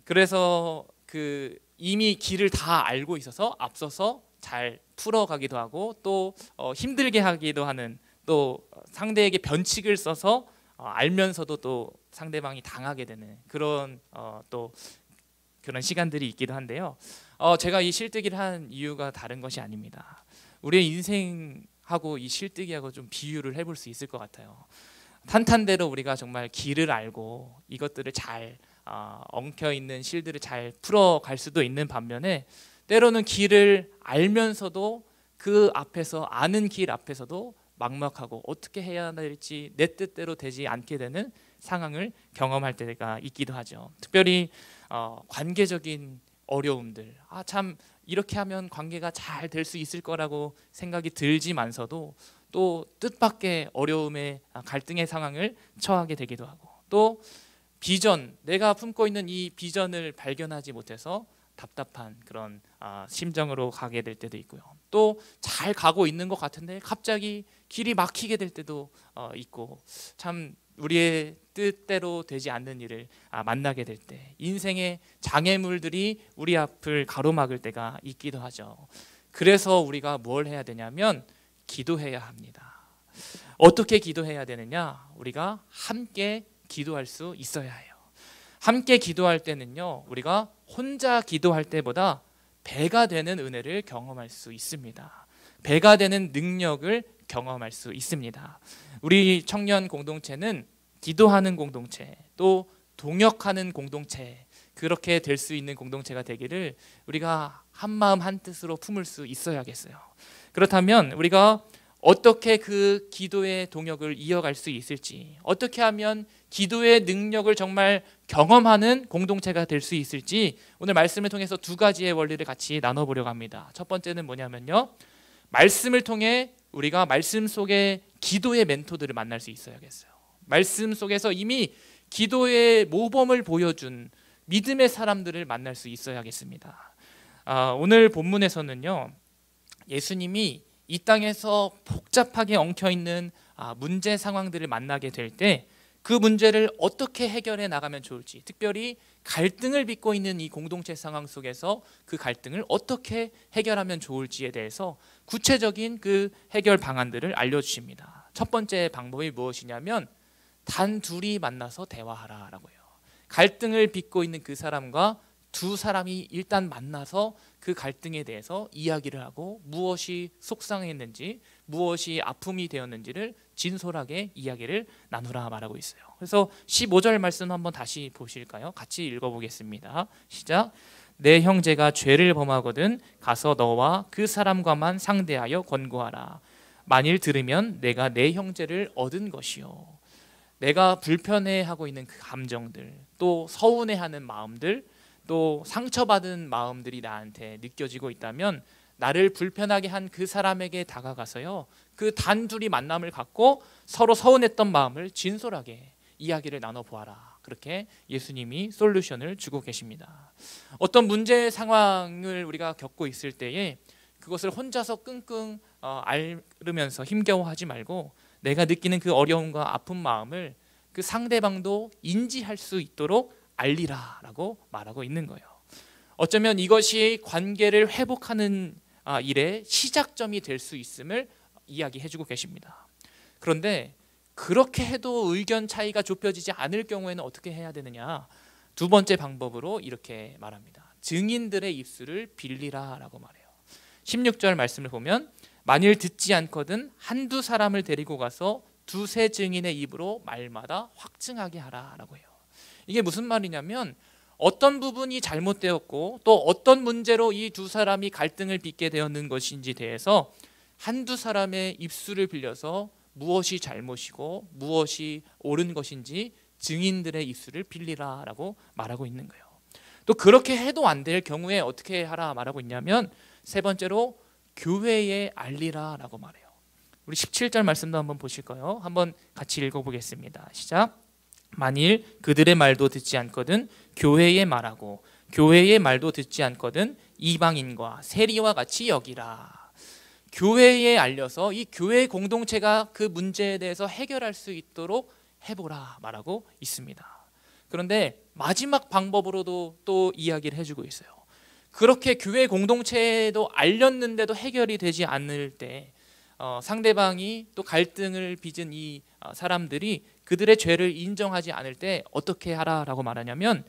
그래서 이미 길을 다 알고 있어서 앞서서 잘 풀어가기도 하고 또 힘들게 하기도 하는 또 상대에게 변칙을 써서 알면서도 또 상대방이 당하게 되는 그런 또 그런 시간들이 있기도 한데요. 제가 이 실뜨기를 한 이유가 다른 것이 아닙니다. 우리의 인생하고 이 실뜨기하고 좀 비유를 해볼 수 있을 것 같아요. 탄탄대로 우리가 정말 길을 알고 이것들을 잘 엉켜 있는 실들을 잘 풀어갈 수도 있는 반면에 때로는 길을 알면서도 그 앞에서 아는 길 앞에서도 막막하고 어떻게 해야 될지 내 뜻대로 되지 않게 되는 상황을 경험할 때가 있기도 하죠. 특별히 관계적인 어려움들, 참 이렇게 하면 관계가 잘 될 수 있을 거라고 생각이 들지만서도 또 뜻밖의 어려움의 갈등의 상황을 처하게 되기도 하고, 또 비전, 내가 품고 있는 이 비전을 발견하지 못해서 답답한 그런 심정으로 가게 될 때도 있고요. 또 잘 가고 있는 것 같은데 갑자기 길이 막히게 될 때도 있고, 참 우리의 뜻대로 되지 않는 일을 만나게 될 때 인생의 장애물들이 우리 앞을 가로막을 때가 있기도 하죠. 그래서 우리가 뭘 해야 되냐면 기도해야 합니다. 어떻게 기도해야 되느냐? 우리가 함께 기도할 수 있어야 해요. 함께 기도할 때는요, 우리가 혼자 기도할 때보다 배가 되는 은혜를 경험할 수 있습니다. 배가 되는 능력을 경험할 수 있습니다. 우리 청년 공동체는 기도하는 공동체, 또 동역하는 공동체, 그렇게 될 수 있는 공동체가 되기를 우리가 한마음 한뜻으로 품을 수 있어야겠어요. 그렇다면 우리가 어떻게 그 기도의 동역을 이어갈 수 있을지, 어떻게 하면 기도의 능력을 정말 경험하는 공동체가 될 수 있을지 오늘 말씀을 통해서 두 가지의 원리를 같이 나눠보려고 합니다. 첫 번째는 뭐냐면요, 말씀을 통해 우리가 말씀 속에 기도의 멘토들을 만날 수 있어야겠어요. 말씀 속에서 이미 기도의 모범을 보여준 믿음의 사람들을 만날 수 있어야겠습니다. 오늘 본문에서는요, 예수님이 이 땅에서 복잡하게 엉켜있는 문제 상황들을 만나게 될 때 그 문제를 어떻게 해결해 나가면 좋을지, 특별히 갈등을 빚고 있는 이 공동체 상황 속에서 그 갈등을 어떻게 해결하면 좋을지에 대해서 구체적인 그 해결 방안들을 알려주십니다. 첫 번째 방법이 무엇이냐면 단 둘이 만나서 대화하라라고 해요. 갈등을 빚고 있는 그 사람과 두 사람이 일단 만나서 그 갈등에 대해서 이야기를 하고 무엇이 속상했는지, 무엇이 아픔이 되었는지를 진솔하게 이야기를 나누라 말하고 있어요. 그래서 15절 말씀 한번 다시 보실까요? 같이 읽어보겠습니다. 시작. 내 형제가 죄를 범하거든 가서 너와 그 사람과만 상대하여 권고하라. 만일 들으면 내가 내 형제를 얻은 것이요. 내가 불편해하고 있는 그 감정들, 또 서운해하는 마음들, 또 상처받은 마음들이 나한테 느껴지고 있다면 나를 불편하게 한 그 사람에게 다가가서요, 그 단둘이 만남을 갖고 서로 서운했던 마음을 진솔하게 이야기를 나눠보아라. 그렇게 예수님이 솔루션을 주고 계십니다. 어떤 문제 상황을 우리가 겪고 있을 때에 그것을 혼자서 끙끙 앓으면서 힘겨워하지 말고 내가 느끼는 그 어려움과 아픈 마음을 그 상대방도 인지할 수 있도록 알리라라고 말하고 있는 거예요. 어쩌면 이것이 관계를 회복하는 일의 시작점이 될 수 있음을 이야기해주고 계십니다. 그런데 그렇게 해도 의견 차이가 좁혀지지 않을 경우에는 어떻게 해야 되느냐? 두 번째 방법으로 이렇게 말합니다. 증인들의 입술을 빌리라라고 말해요. 16절 말씀을 보면 만일 듣지 않거든 한두 사람을 데리고 가서 두세 증인의 입으로 말마다 확증하게 하라라고 해요. 이게 무슨 말이냐면 어떤 부분이 잘못되었고 또 어떤 문제로 이 두 사람이 갈등을 빚게 되었는 것인지 대해서 한두 사람의 입술을 빌려서 무엇이 잘못이고 무엇이 옳은 것인지 증인들의 입술을 빌리라라고 말하고 있는 거예요. 또 그렇게 해도 안 될 경우에 어떻게 하라 말하고 있냐면 세 번째로 교회에 알리라라고 말해요. 우리 17절 말씀도 한번 보실까요? 한번 같이 읽어보겠습니다. 시작. 만일 그들의 말도 듣지 않거든 교회에 말하고 교회의 말도 듣지 않거든 이방인과 세리와 같이 여기라. 교회에 알려서 이 교회 공동체가 그 문제에 대해서 해결할 수 있도록 해보라 말하고 있습니다. 그런데 마지막 방법으로도 또 이야기를 해주고 있어요. 그렇게 교회 공동체에도 알렸는데도 해결이 되지 않을 때 상대방이 또 갈등을 빚은 이 사람들이 그들의 죄를 인정하지 않을 때 어떻게 하라라고 말하냐면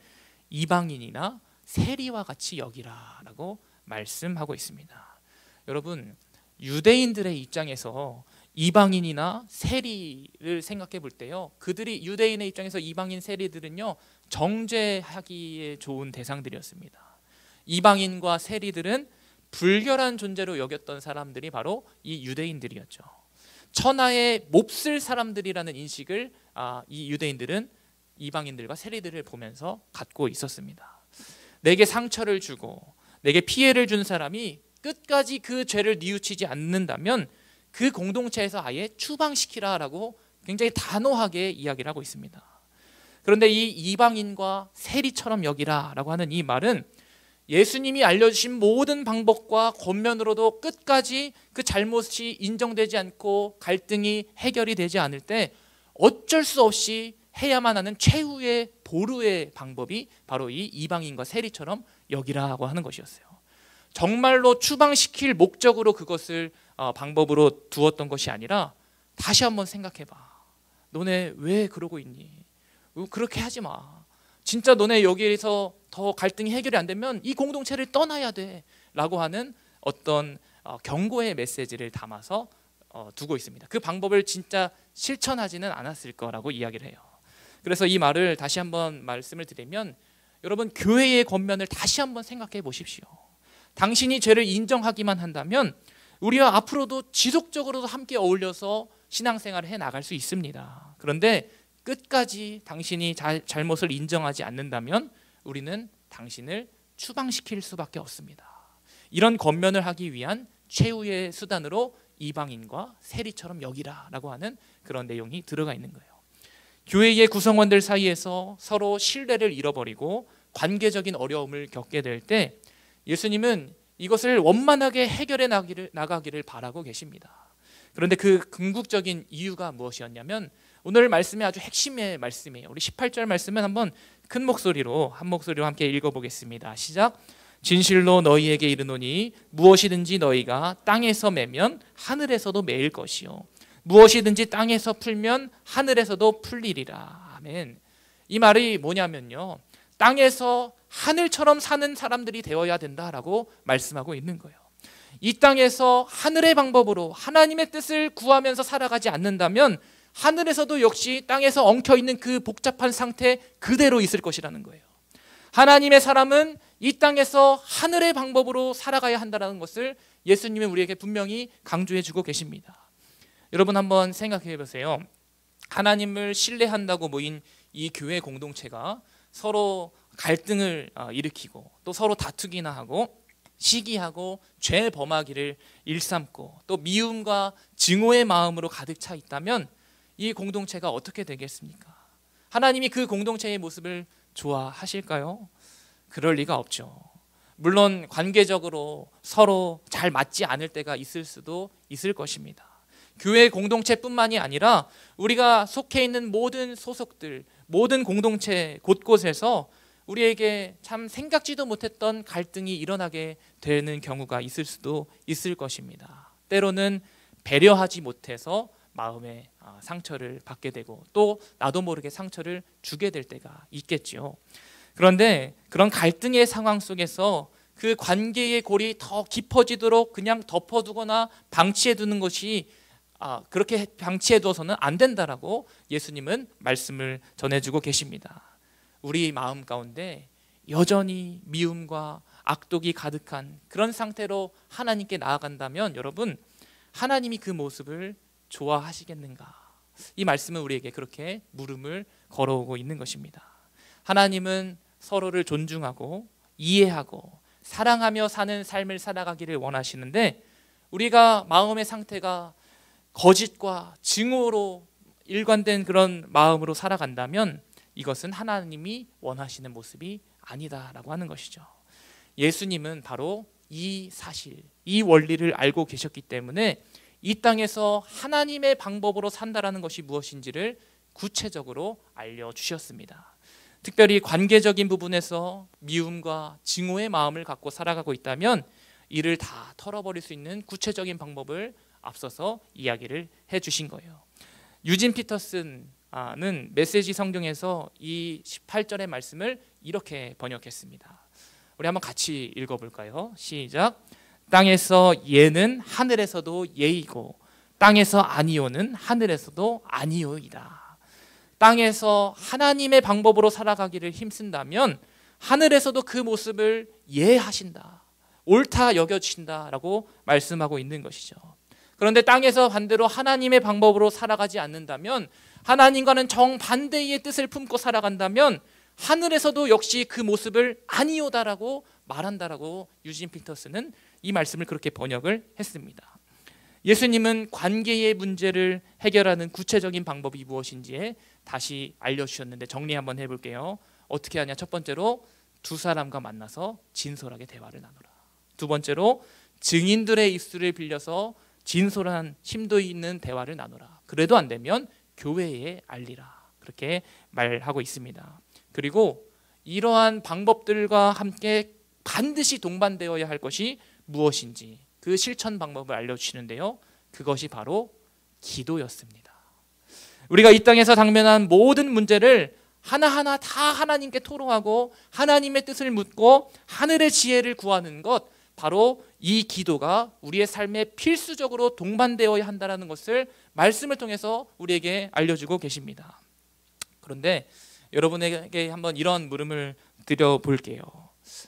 이방인이나 세리와 같이 여기라라고 말씀하고 있습니다. 여러분, 유대인들의 입장에서 이방인이나 세리를 생각해 볼 때요, 그들이 유대인의 입장에서 이방인 세리들은요 정죄하기에 좋은 대상들이었습니다. 이방인과 세리들은 불결한 존재로 여겼던 사람들이 바로 이 유대인들이었죠. 천하의 몹쓸 사람들이라는 인식을 이 유대인들은 이방인들과 세리들을 보면서 갖고 있었습니다. 내게 상처를 주고 내게 피해를 준 사람이 끝까지 그 죄를 뉘우치지 않는다면 그 공동체에서 아예 추방시키라라고 굉장히 단호하게 이야기를 하고 있습니다. 그런데 이 이방인과 세리처럼 여기라라고 하는 이 말은 예수님이 알려주신 모든 방법과 권면으로도 끝까지 그 잘못이 인정되지 않고 갈등이 해결이 되지 않을 때 어쩔 수 없이 해야만 하는 최후의 보루의 방법이 바로 이 이방인과 세리처럼 여기라고 하는 것이었어요. 정말로 추방시킬 목적으로 그것을 방법으로 두었던 것이 아니라 다시 한번 생각해봐. 너네 왜 그러고 있니? 그렇게 하지 마. 진짜 너네 여기에서 더 갈등이 해결이 안 되면 이 공동체를 떠나야 돼 라고 하는 어떤 경고의 메시지를 담아서 두고 있습니다. 그 방법을 진짜 실천하지는 않았을 거라고 이야기를 해요. 그래서 이 말을 다시 한번 말씀을 드리면, 여러분 교회의 권면을 다시 한번 생각해 보십시오. 당신이 죄를 인정하기만 한다면 우리와 앞으로도 지속적으로도 함께 어울려서 신앙생활을 해 나갈 수 있습니다. 그런데 끝까지 당신이 잘못을 인정하지 않는다면 우리는 당신을 추방시킬 수밖에 없습니다. 이런 권면을 하기 위한 최후의 수단으로 이방인과 세리처럼 여기라라고 하는 그런 내용이 들어가 있는 거예요. 교회의 구성원들 사이에서 서로 신뢰를 잃어버리고 관계적인 어려움을 겪게 될 때 예수님은 이것을 원만하게 해결해 나가기를 바라고 계십니다. 그런데 그 궁극적인 이유가 무엇이었냐면 오늘 말씀의 아주 핵심의 말씀이에요. 우리 18절 말씀은 한번 큰 목소리로 한 목소리로 함께 읽어보겠습니다. 시작. 진실로 너희에게 이르노니 무엇이든지 너희가 땅에서 매면 하늘에서도 매일 것이요 무엇이든지 땅에서 풀면 하늘에서도 풀리리라. 아멘. 이 말이 뭐냐면요, 땅에서 하늘처럼 사는 사람들이 되어야 된다라고 말씀하고 있는 거예요. 이 땅에서 하늘의 방법으로 하나님의 뜻을 구하면서 살아가지 않는다면 하늘에서도 역시 땅에서 엉켜있는 그 복잡한 상태 그대로 있을 것이라는 거예요. 하나님의 사람은 이 땅에서 하늘의 방법으로 살아가야 한다는 것을 예수님은 우리에게 분명히 강조해 주고 계십니다. 여러분 한번 생각해 보세요. 하나님을 신뢰한다고 모인 이 교회 공동체가 서로 갈등을 일으키고 또 서로 다투기나 하고 시기하고 죄 범하기를 일삼고 또 미움과 증오의 마음으로 가득 차 있다면 이 공동체가 어떻게 되겠습니까? 하나님이 그 공동체의 모습을 좋아하실까요? 그럴 리가 없죠. 물론 관계적으로 서로 잘 맞지 않을 때가 있을 수도 있을 것입니다. 교회 공동체뿐만이 아니라 우리가 속해 있는 모든 소속들, 모든 공동체 곳곳에서 우리에게 참 생각지도 못했던 갈등이 일어나게 되는 경우가 있을 수도 있을 것입니다. 때로는 배려하지 못해서 마음에 상처를 받게 되고 또 나도 모르게 상처를 주게 될 때가 있겠죠. 그런데 그런 갈등의 상황 속에서 그 관계의 골이 더 깊어지도록 그냥 덮어두거나 방치해두는 것이 그렇게 방치해둬서는 안 된다라고 예수님은 말씀을 전해주고 계십니다. 우리 마음 가운데 여전히 미움과 악독이 가득한 그런 상태로 하나님께 나아간다면 여러분, 하나님이 그 모습을 좋아하시겠는가? 이 말씀은 우리에게 그렇게 물음을 걸어오고 있는 것입니다. 하나님은 서로를 존중하고 이해하고 사랑하며 사는 삶을 살아가기를 원하시는데 우리가 마음의 상태가 거짓과 증오로 일관된 그런 마음으로 살아간다면 이것은 하나님이 원하시는 모습이 아니다라고 하는 것이죠. 예수님은 바로 이 사실, 이 원리를 알고 계셨기 때문에 이 땅에서 하나님의 방법으로 산다라는 것이 무엇인지를 구체적으로 알려주셨습니다. 특별히 관계적인 부분에서 미움과 증오의 마음을 갖고 살아가고 있다면 이를 다 털어버릴 수 있는 구체적인 방법을 앞서서 이야기를 해주신 거예요. 유진 피터슨은 메시지 성경에서 이 18절의 말씀을 이렇게 번역했습니다. 우리 한번 같이 읽어볼까요? 시작. 땅에서 예는 하늘에서도 예이고 땅에서 아니오는 하늘에서도 아니오이다. 땅에서 하나님의 방법으로 살아가기를 힘쓴다면 하늘에서도 그 모습을 이해하신다, 옳다 여겨주신다라고 말씀하고 있는 것이죠. 그런데 땅에서 반대로 하나님의 방법으로 살아가지 않는다면, 하나님과는 정반대의 뜻을 품고 살아간다면 하늘에서도 역시 그 모습을 아니오다라고 말한다라고 유진 피터스는 이 말씀을 그렇게 번역을 했습니다. 예수님은 관계의 문제를 해결하는 구체적인 방법이 무엇인지에 다시 알려주셨는데 정리 한번 해볼게요. 어떻게 하냐? 첫 번째로 두 사람과 만나서 진솔하게 대화를 나누라. 두 번째로 증인들의 입술을 빌려서 진솔한 심도 있는 대화를 나누라. 그래도 안 되면 교회에 알리라. 그렇게 말하고 있습니다. 그리고 이러한 방법들과 함께 반드시 동반되어야 할 것이 무엇인지 그 실천 방법을 알려주시는데요. 그것이 바로 기도였습니다. 우리가 이 땅에서 당면한 모든 문제를 하나하나 다 하나님께 토로하고 하나님의 뜻을 묻고 하늘의 지혜를 구하는 것, 바로 이 기도가 우리의 삶에 필수적으로 동반되어야 한다는 것을 말씀을 통해서 우리에게 알려주고 계십니다. 그런데 여러분에게 한번 이런 물음을 드려볼게요.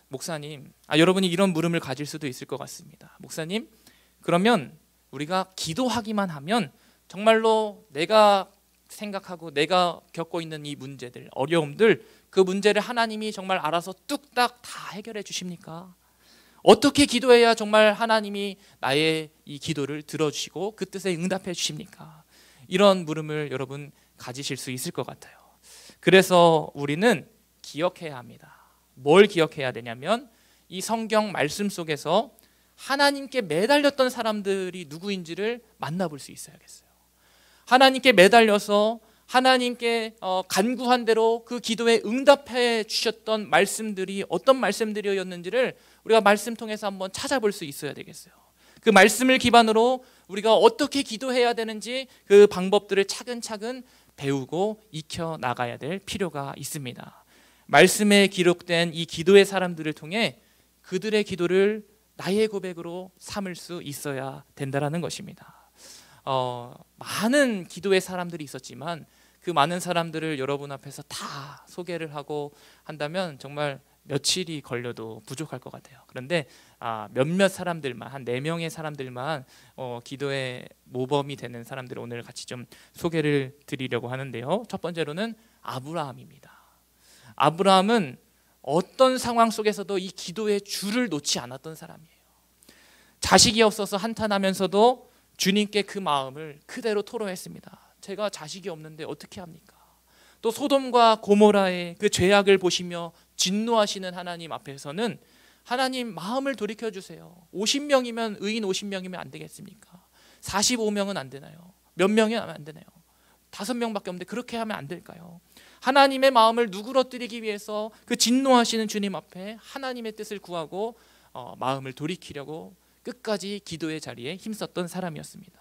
목사님, 여러분이 이런 물음을 가질 수도 있을 것 같습니다. 목사님, 그러면 우리가 기도하기만 하면 정말로 내가 생각하고 내가 겪고 있는 이 문제들, 어려움들, 그 문제를 하나님이 정말 알아서 뚝딱 다 해결해 주십니까? 어떻게 기도해야 정말 하나님이 나의 이 기도를 들어주시고 그 뜻에 응답해 주십니까? 이런 물음을 여러분 가지실 수 있을 것 같아요. 그래서 우리는 기억해야 합니다. 뭘 기억해야 되냐면 이 성경 말씀 속에서 하나님께 매달렸던 사람들이 누구인지를 만나볼 수 있어야겠어요. 하나님께 매달려서 하나님께 간구한 대로 그 기도에 응답해 주셨던 말씀들이 어떤 말씀들이었는지를 우리가 말씀 통해서 한번 찾아볼 수 있어야 되겠어요. 그 말씀을 기반으로 우리가 어떻게 기도해야 되는지 그 방법들을 차근차근 배우고 익혀 나가야 될 필요가 있습니다. 말씀에 기록된 이 기도의 사람들을 통해 그들의 기도를 나의 고백으로 삼을 수 있어야 된다는 것입니다. 많은 기도의 사람들이 있었지만 그 많은 사람들을 여러분 앞에서 다 소개를 하고 한다면 정말 며칠이 걸려도 부족할 것 같아요. 그런데 몇몇 사람들만, 한 4명의 사람들만 기도의 모범이 되는 사람들을 오늘 같이 좀 소개를 드리려고 하는데요. 첫 번째로는 아브라함입니다. 아브라함은 어떤 상황 속에서도 이 기도의 줄을 놓지 않았던 사람이에요. 자식이 없어서 한탄하면서도 주님께 그 마음을 그대로 토로했습니다. 제가 자식이 없는데 어떻게 합니까? 또 소돔과 고모라의 그 죄악을 보시며 진노하시는 하나님 앞에서는 하나님 마음을 돌이켜주세요. 50명이면 의인 50명이면 안 되겠습니까? 45명은 안 되나요? 몇 명이 하면 안 되나요? 5명밖에 없는데 그렇게 하면 안 될까요? 하나님의 마음을 누그러뜨리기 위해서 그 진노하시는 주님 앞에 하나님의 뜻을 구하고 마음을 돌이키려고 끝까지 기도의 자리에 힘썼던 사람이었습니다.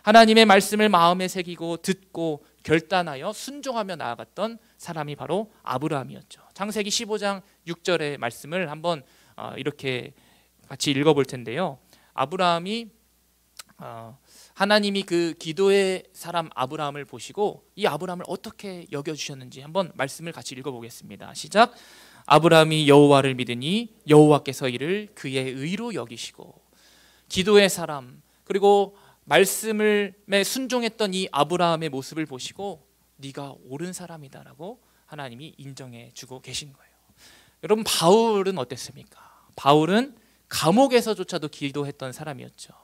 하나님의 말씀을 마음에 새기고 듣고 결단하여 순종하며 나아갔던 사람이 바로 아브라함이었죠. 창세기 15장 6절의 말씀을 한번 이렇게 같이 읽어볼 텐데요. 아브라함이 하나님이 그 기도의 사람 아브라함을 보시고 이 아브라함을 어떻게 여겨주셨는지 한번 말씀을 같이 읽어보겠습니다. 시작. 아브라함이 여호와를 믿으니 여호와께서 이를 그의 의로 여기시고, 기도의 사람 그리고 말씀에 순종했던 이 아브라함의 모습을 보시고 네가 옳은 사람이다라고 하나님이 인정해 주고 계신 거예요. 여러분, 바울은 어땠습니까? 바울은 감옥에서조차도 기도했던 사람이었죠.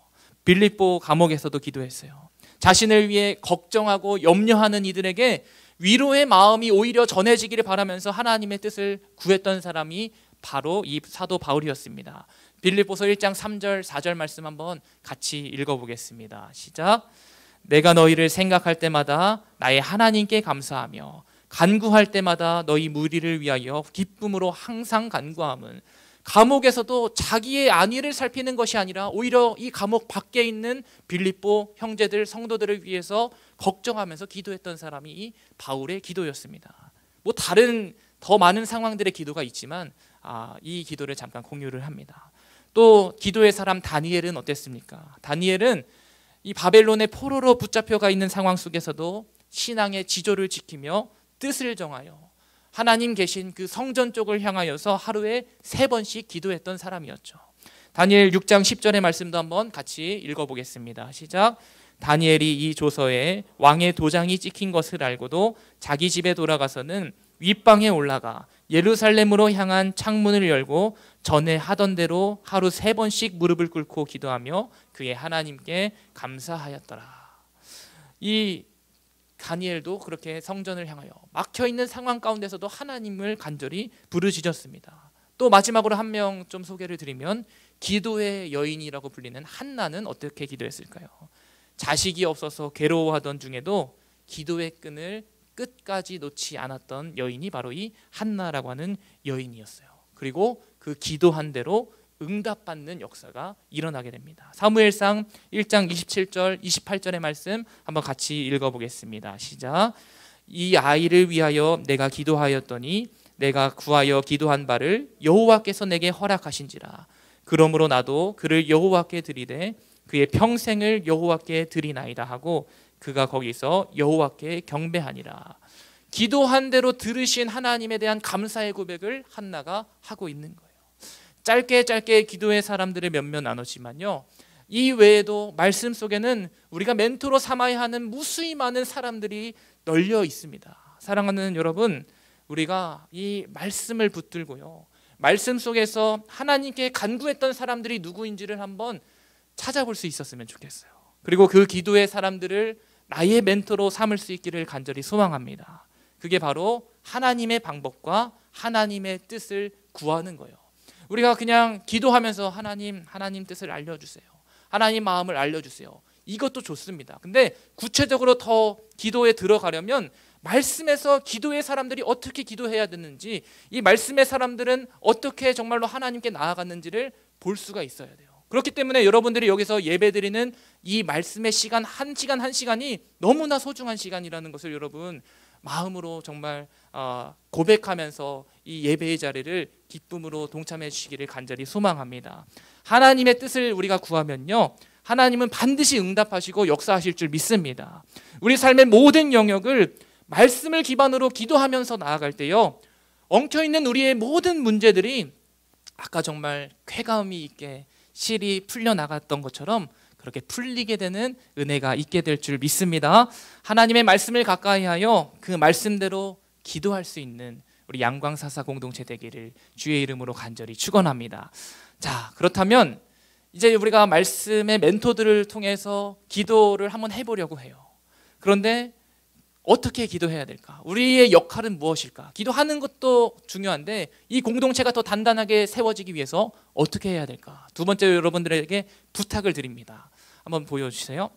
빌립보 감옥에서도 기도했어요. 자신을 위해 걱정하고 염려하는 이들에게 위로의 마음이 오히려 전해지기를 바라면서 하나님의 뜻을 구했던 사람이 바로 이 사도 바울이었습니다. 빌립보서 1장 3절 4절 말씀 한번 같이 읽어보겠습니다. 시작. 내가 너희를 생각할 때마다 나의 하나님께 감사하며 간구할 때마다 너희 무리를 위하여 기쁨으로 항상 간구함은, 감옥에서도 자기의 안위를 살피는 것이 아니라 오히려 이 감옥 밖에 있는 빌립보 형제들 성도들을 위해서 걱정하면서 기도했던 사람이 이 바울의 기도였습니다. 뭐 다른 더 많은 상황들의 기도가 있지만 이 기도를 잠깐 공유를 합니다. 또 기도의 사람 다니엘은 어땠습니까? 다니엘은 이 바벨론의 포로로 붙잡혀가 있는 상황 속에서도 신앙의 지조를 지키며 뜻을 정하여 하나님 계신 그 성전 쪽을 향하여서 하루에 3번씩 기도했던 사람이었죠. 다니엘 6장 10절의 말씀도 한번 같이 읽어보겠습니다. 시작. 다니엘이 이 조서에 왕의 도장이 찍힌 것을 알고도 자기 집에 돌아가서는 윗방에 올라가 예루살렘으로 향한 창문을 열고 전에 하던 대로 하루 3번씩 무릎을 꿇고 기도하며 그의 하나님께 감사하였더라. 이 다니엘도 그렇게 성전을 향하여 막혀있는 상황 가운데서도 하나님을 간절히 부르짖었습니다. 또 마지막으로 한 명 좀 소개를 드리면 기도의 여인이라고 불리는 한나는 어떻게 기도했을까요? 자식이 없어서 괴로워하던 중에도 기도의 끈을 끝까지 놓지 않았던 여인이 바로 이 한나라고 하는 여인이었어요. 그리고 그 기도한 대로 응답받는 역사가 일어나게 됩니다. 사무엘상 1장 27절 28절의 말씀 한번 같이 읽어보겠습니다. 시작. 이 아이를 위하여 내가 기도하였더니 내가 구하여 기도한 바를 여호와께서 내게 허락하신지라. 그러므로 나도 그를 여호와께 드리되 그의 평생을 여호와께 드리나이다 하고 그가 거기서 여호와께 경배하니라. 기도한 대로 들으신 하나님에 대한 감사의 고백을 한나가 하고 있는 거예요. 짧게 기도의 사람들의 몇몇 나누지만요, 이 외에도 말씀 속에는 우리가 멘토로 삼아야 하는 무수히 많은 사람들이 널려 있습니다. 사랑하는 여러분, 우리가 이 말씀을 붙들고요, 말씀 속에서 하나님께 간구했던 사람들이 누구인지를 한번 찾아볼 수 있었으면 좋겠어요. 그리고 그 기도의 사람들을 나의 멘토로 삼을 수 있기를 간절히 소망합니다. 그게 바로 하나님의 방법과 하나님의 뜻을 구하는 거예요. 우리가 그냥 기도하면서 하나님 뜻을 알려주세요, 하나님 마음을 알려주세요, 이것도 좋습니다. 근데 구체적으로 더 기도에 들어가려면 말씀에서 기도의 사람들이 어떻게 기도해야 되는지, 이 말씀의 사람들은 어떻게 정말로 하나님께 나아갔는지를 볼 수가 있어야 돼요. 그렇기 때문에 여러분들이 여기서 예배드리는 이 말씀의 시간 한 시간이 너무나 소중한 시간이라는 것을 여러분 마음으로 정말 고백하면서 이 예배의 자리를 기쁨으로 동참해 주시기를 간절히 소망합니다. 하나님의 뜻을 우리가 구하면요, 하나님은 반드시 응답하시고 역사하실 줄 믿습니다. 우리 삶의 모든 영역을 말씀을 기반으로 기도하면서 나아갈 때요, 엉켜있는 우리의 모든 문제들이 아까 정말 쾌감이 있게 실이 풀려나갔던 것처럼 그렇게 풀리게 되는 은혜가 있게 될 줄 믿습니다. 하나님의 말씀을 가까이하여 그 말씀대로 기도할 수 있는 우리 양광사사 공동체 되기를 주의 이름으로 간절히 축원합니다. 자, 그렇다면 이제 우리가 말씀의 멘토들을 통해서 기도를 한번 해보려고 해요. 그런데 어떻게 기도해야 될까? 우리의 역할은 무엇일까? 기도하는 것도 중요한데 이 공동체가 더 단단하게 세워지기 위해서 어떻게 해야 될까? 두 번째, 여러분들에게 부탁을 드립니다. 한번 보여주세요.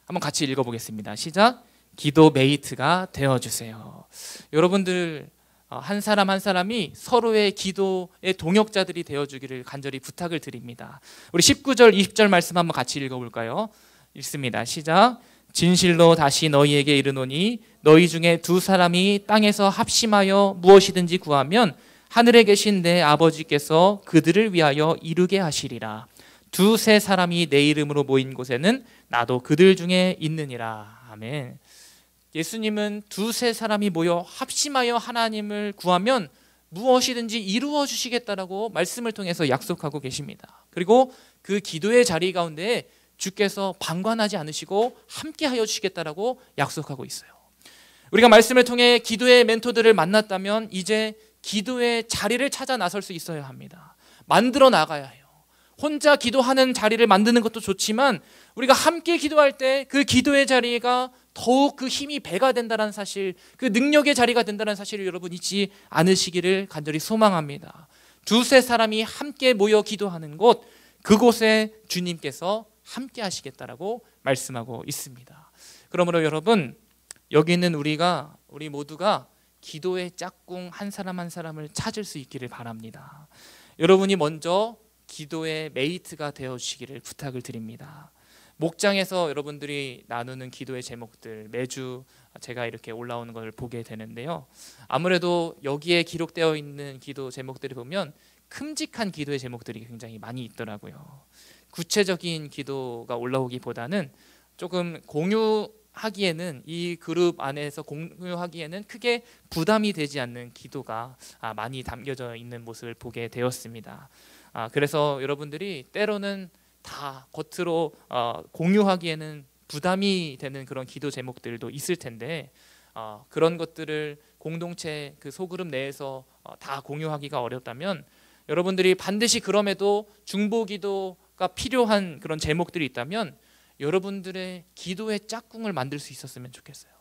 한번 같이 읽어보겠습니다. 시작. 기도 메이트가 되어주세요. 여러분들 한 사람 한 사람이 서로의 기도의 동역자들이 되어주기를 간절히 부탁을 드립니다. 우리 19절 20절 말씀 한번 같이 읽어볼까요? 읽습니다. 시작. 진실로 다시 너희에게 이르노니 너희 중에 2사람이 땅에서 합심하여 무엇이든지 구하면 하늘에 계신 내 아버지께서 그들을 위하여 이루게 하시리라. 2-3사람이 내 이름으로 모인 곳에는 나도 그들 중에 있느니라. 아멘. 예수님은 2-3사람이 모여 합심하여 하나님을 구하면 무엇이든지 이루어 주시겠다라고 말씀을 통해서 약속하고 계십니다. 그리고 그 기도의 자리 가운데 주께서 방관하지 않으시고 함께하여 주시겠다라고 약속하고 있어요. 우리가 말씀을 통해 기도의 멘토들을 만났다면 이제 기도의 자리를 찾아 나설 수 있어야 합니다. 만들어 나가야 해요. 혼자 기도하는 자리를 만드는 것도 좋지만 우리가 함께 기도할 때 그 기도의 자리가 더욱 그 힘이 배가 된다는 사실, 그 능력의 자리가 된다는 사실을 여러분 잊지 않으시기를 간절히 소망합니다. 2-3사람이 함께 모여 기도하는 곳, 그곳에 주님께서 함께 하시겠다라고 말씀하고 있습니다. 그러므로 여러분, 여기 있는 우리 모두가 기도의 짝꿍 한 사람 한 사람을 찾을 수 있기를 바랍니다. 여러분이 먼저 기도의 메이트가 되어주시기를 부탁을 드립니다. 목장에서 여러분들이 나누는 기도의 제목들 매주 제가 이렇게 올라오는 걸 보게 되는데요, 아무래도 여기에 기록되어 있는 기도 제목들을 보면 큼직한 기도의 제목들이 굉장히 많이 있더라고요. 구체적인 기도가 올라오기보다는 조금 공유하기에는, 이 그룹 안에서 공유하기에는 크게 부담이 되지 않는 기도가 많이 담겨져 있는 모습을 보게 되었습니다. 그래서 여러분들이 때로는 다 겉으로 공유하기에는 부담이 되는 그런 기도 제목들도 있을 텐데, 그런 것들을 공동체 그 소그룹 내에서 다 공유하기가 어렵다면, 여러분들이 반드시 그럼에도 중보기도가 필요한 그런 제목들이 있다면 여러분들의 기도의 짝꿍을 만들 수 있었으면 좋겠어요.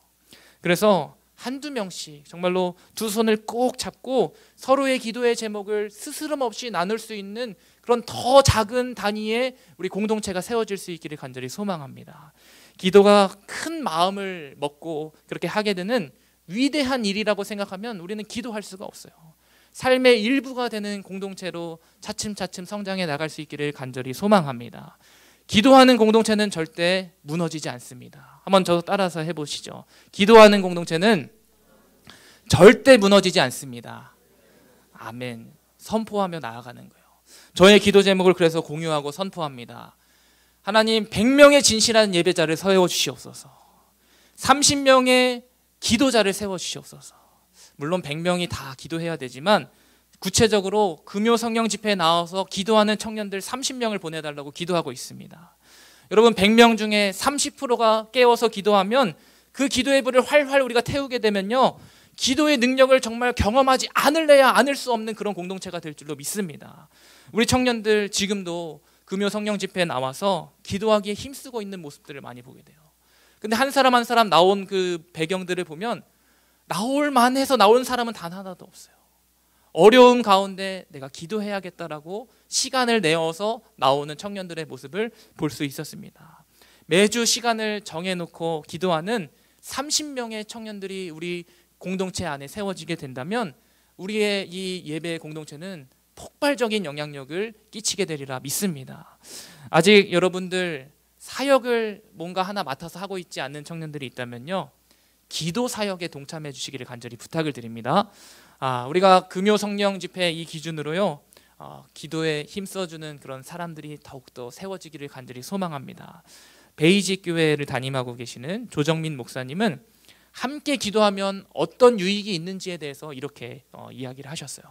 그래서 한두 명씩 정말로 두 손을 꼭 잡고 서로의 기도의 제목을 스스럼 없이 나눌 수 있는 그런 더 작은 단위의 우리 공동체가 세워질 수 있기를 간절히 소망합니다. 기도가 큰 마음을 먹고 그렇게 하게 되는 위대한 일이라고 생각하면 우리는 기도할 수가 없어요. 삶의 일부가 되는 공동체로 차츰차츰 성장해 나갈 수 있기를 간절히 소망합니다. 기도하는 공동체는 절대 무너지지 않습니다. 한번 저도 따라서 해보시죠. 기도하는 공동체는 절대 무너지지 않습니다. 아멘. 선포하며 나아가는 거예요. 저의 기도 제목을 그래서 공유하고 선포합니다. 하나님, 100명의 진실한 예배자를 세워주시옵소서. 30명의 기도자를 세워주시옵소서. 물론 100명이 다 기도해야 되지만 구체적으로 금요 성령 집회에 나와서 기도하는 청년들 30명을 보내달라고 기도하고 있습니다. 여러분, 100명 중에 30%가 깨워서 기도하면 그 기도의 불을 활활 우리가 태우게 되면요, 기도의 능력을 정말 경험하지 않을래야 않을 수 없는 그런 공동체가 될 줄로 믿습니다. 우리 청년들 지금도 금요 성령 집회에 나와서 기도하기에 힘쓰고 있는 모습들을 많이 보게 돼요. 근데 한 사람 한 사람 나온 그 배경들을 보면 나올 만해서 나온 사람은 단 하나도 없어요. 어려움 가운데 내가 기도해야겠다라고 시간을 내어서 나오는 청년들의 모습을 볼 수 있었습니다. 매주 시간을 정해놓고 기도하는 30명의 청년들이 우리 공동체 안에 세워지게 된다면 우리의 이 예배 공동체는 폭발적인 영향력을 끼치게 되리라 믿습니다. 아직 여러분들 사역을 뭔가 하나 맡아서 하고 있지 않는 청년들이 있다면요, 기도 사역에 동참해 주시기를 간절히 부탁을 드립니다. 우리가 금요 성령 집회 이 기준으로요, 기도에 힘써주는 그런 사람들이 더욱더 세워지기를 간절히 소망합니다. 베이직 교회를 담임하고 계시는 조정민 목사님은 함께 기도하면 어떤 유익이 있는지에 대해서 이렇게 이야기를 하셨어요.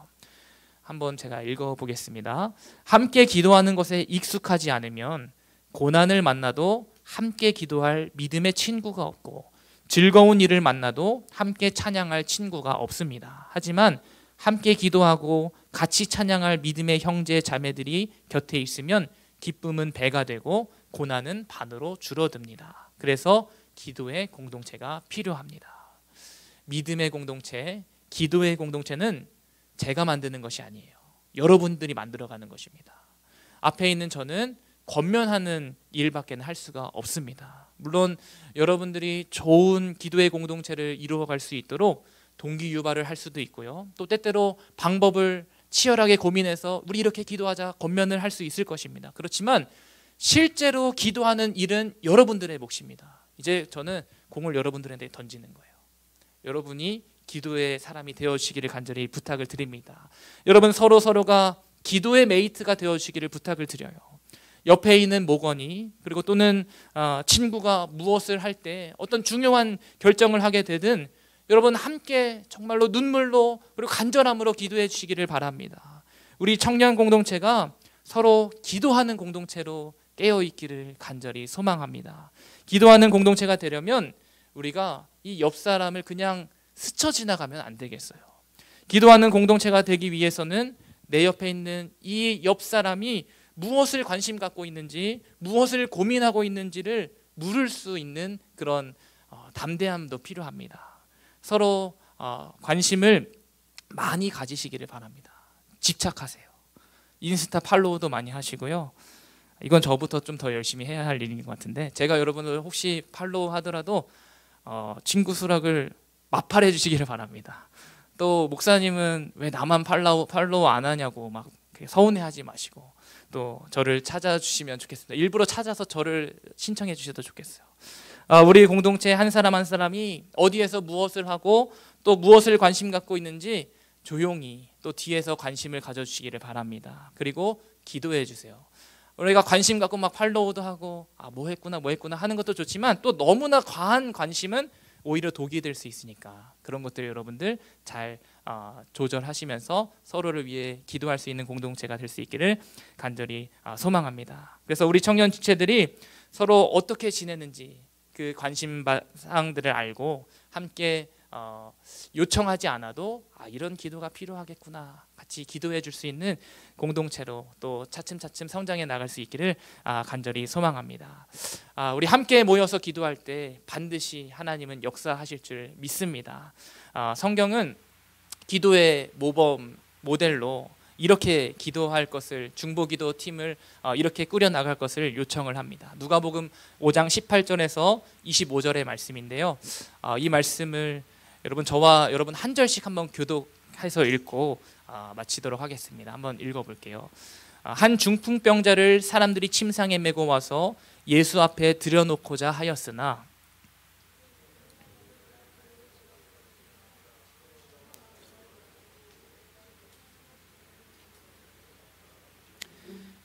한번 제가 읽어보겠습니다. 함께 기도하는 것에 익숙하지 않으면 고난을 만나도 함께 기도할 믿음의 친구가 없고, 즐거운 일을 만나도 함께 찬양할 친구가 없습니다. 하지만 함께 기도하고 같이 찬양할 믿음의 형제 자매들이 곁에 있으면 기쁨은 배가 되고 고난은 반으로 줄어듭니다. 그래서 기도의 공동체가 필요합니다. 믿음의 공동체, 기도의 공동체는 제가 만드는 것이 아니에요. 여러분들이 만들어가는 것입니다. 앞에 있는 저는 권면하는 일밖에 할 수가 없습니다. 물론 여러분들이 좋은 기도의 공동체를 이루어갈 수 있도록 동기 유발을 할 수도 있고요, 또 때때로 방법을 치열하게 고민해서 우리 이렇게 기도하자 권면을 할 수 있을 것입니다. 그렇지만 실제로 기도하는 일은 여러분들의 몫입니다. 이제 저는 공을 여러분들한테 던지는 거예요. 여러분이 기도의 사람이 되어주시기를 간절히 부탁을 드립니다. 여러분, 서로가 기도의 메이트가 되어주시기를 부탁을 드려요. 옆에 있는 목원이, 그리고 또는 친구가 무엇을 할 때 어떤 중요한 결정을 하게 되든 여러분 함께 정말로 눈물로 그리고 간절함으로 기도해 주시기를 바랍니다. 우리 청년 공동체가 서로 기도하는 공동체로 깨어있기를 간절히 소망합니다. 기도하는 공동체가 되려면 우리가 이 옆 사람을 그냥 스쳐 지나가면 안 되겠어요. 기도하는 공동체가 되기 위해서는 내 옆에 있는 이 옆 사람이 무엇을 관심 갖고 있는지, 무엇을 고민하고 있는지를 물을 수 있는 그런 담대함도 필요합니다. 서로 관심을 많이 가지시기를 바랍니다. 집착하세요. 인스타 팔로우도 많이 하시고요. 이건 저부터 좀 더 열심히 해야 할 일인 것 같은데, 제가 여러분을 혹시 팔로우 하더라도 친구 수락을 마팔해 주시기를 바랍니다. 또 목사님은 왜 나만 팔로우 안 하냐고 막 서운해하지 마시고 또 저를 찾아주시면 좋겠습니다. 일부러 찾아서 저를 신청해 주셔도 좋겠어요. 우리 공동체 한 사람 한 사람이 어디에서 무엇을 하고 또 무엇을 관심 갖고 있는지 조용히 또 뒤에서 관심을 가져주시기를 바랍니다. 그리고 기도해 주세요. 우리가 관심 갖고 막 팔로우도 하고 뭐 했구나 하는 것도 좋지만 또 너무나 과한 관심은 오히려 독이 될 수 있으니까 그런 것들 여러분들 잘 조절하시면서 서로를 위해 기도할 수 있는 공동체가 될 수 있기를 간절히 소망합니다. 그래서 우리 청년 주체들이 서로 어떻게 지내는지 그 관심 사항들을 알고 함께 요청하지 않아도 이런 기도가 필요하겠구나 같이 기도해 줄 수 있는 공동체로 또 차츰차츰 성장해 나갈 수 있기를 간절히 소망합니다. 우리 함께 모여서 기도할 때 반드시 하나님은 역사하실 줄 믿습니다. 성경은 기도의 모범 모델로 이렇게 기도할 것을 중보기도 팀을 이렇게 꾸려 나갈 것을 요청을 합니다. 누가복음 5장 18절에서 25절의 말씀인데요. 이 말씀을 저와 여러분 한 절씩 한번 교독해서 읽고 마치도록 하겠습니다. 한번 읽어볼게요. 한 중풍병자를 사람들이 침상에 메고 와서 예수 앞에 들여놓고자 하였으나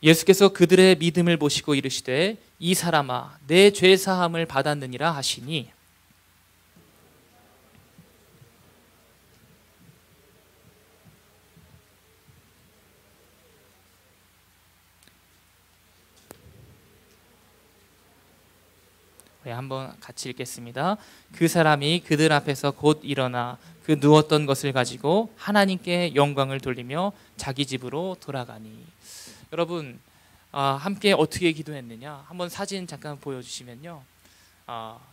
예수께서 그들의 믿음을 보시고 이르시되 이 사람아 내 죄 사함을 받았느니라 하시니 한번 같이 읽겠습니다. 그 사람이 그들 앞에서 곧 일어나 그 누웠던 것을 가지고 하나님께 영광을 돌리며 자기 집으로 돌아가니. 여러분 함께 어떻게 기도했느냐 한번 사진 잠깐 보여주시면요.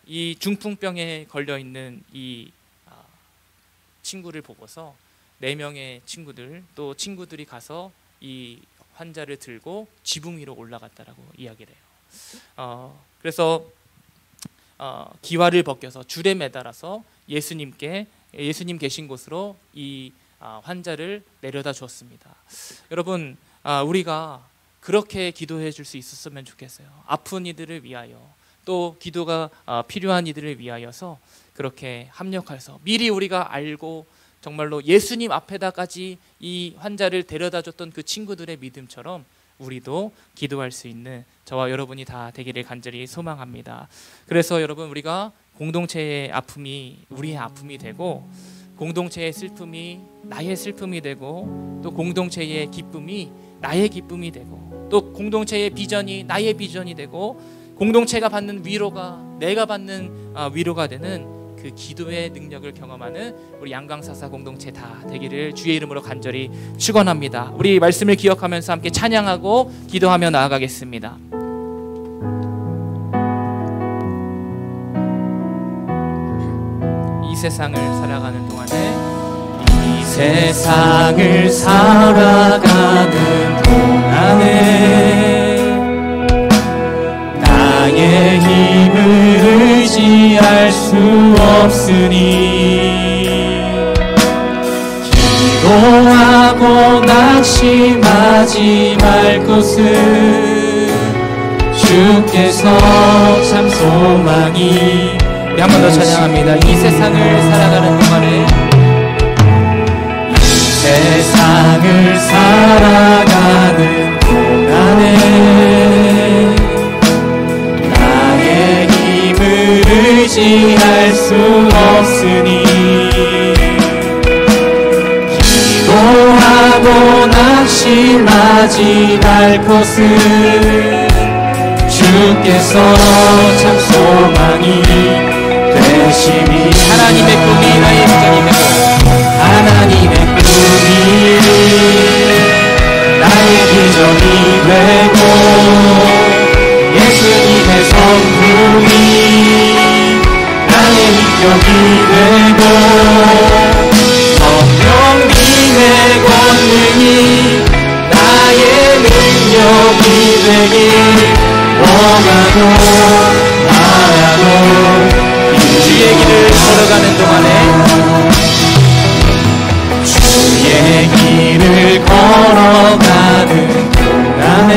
이 중풍병에 걸려있는 이 친구를 보고서 4명의 친구들 또 친구들이 가서 이 환자를 들고 지붕 위로 올라갔다라고 이야기를 해요. 그래서 기와를 벗겨서 줄에 매달아서 예수님 계신 곳으로 이 환자를 내려다 주었습니다. 여러분 우리가 그렇게 기도해 줄 수 있었으면 좋겠어요. 아픈 이들을 위하여 또 기도가 필요한 이들을 위하여서 그렇게 합력해서 미리 우리가 알고 정말로 예수님 앞에다까지 이 환자를 데려다 줬던 그 친구들의 믿음처럼 우리도 기도할 수 있는 저와 여러분이 다 되기를 간절히 소망합니다. 그래서 여러분 우리가 공동체의 아픔이 우리의 아픔이 되고 공동체의 슬픔이 나의 슬픔이 되고 또 공동체의 기쁨이 나의 기쁨이 되고 또 공동체의 비전이 나의 비전이 되고 공동체가 받는 위로가 내가 받는 위로가 되는 그 기도의 능력을 경험하는 우리 양강사사 공동체 다 되기를 주의 이름으로 간절히 축원합니다. 우리 말씀을 기억하면서 함께 찬양하고 기도하며 나아가겠습니다. 이 세상을 살아가는 동안에 이 세상을 살아가는 동안에 나의 힘을 의지할 수 없으니 기도하고 낙심하지 말 것을 주께서 참 소망이. 우리 한 번 더 찬양합니다. 이 세상을 살아가는 동안에 이 세상을 살아가는 동안에 나의 힘을 의지할 수 없으니 기도하고 낙심하지 말 것을 주께서 참 소망이 되시니. 하나님의 꿈이 나의 비전이 되고 하나님의 꿈이 나의 비전이 되고 예수님의 성품이 나의 인격이 되고 성령님의 권능이 나의 능력이 되길 원하고 바라고 주의 길을 걸어가는 동안에 주의 길을 걸어가는 동안에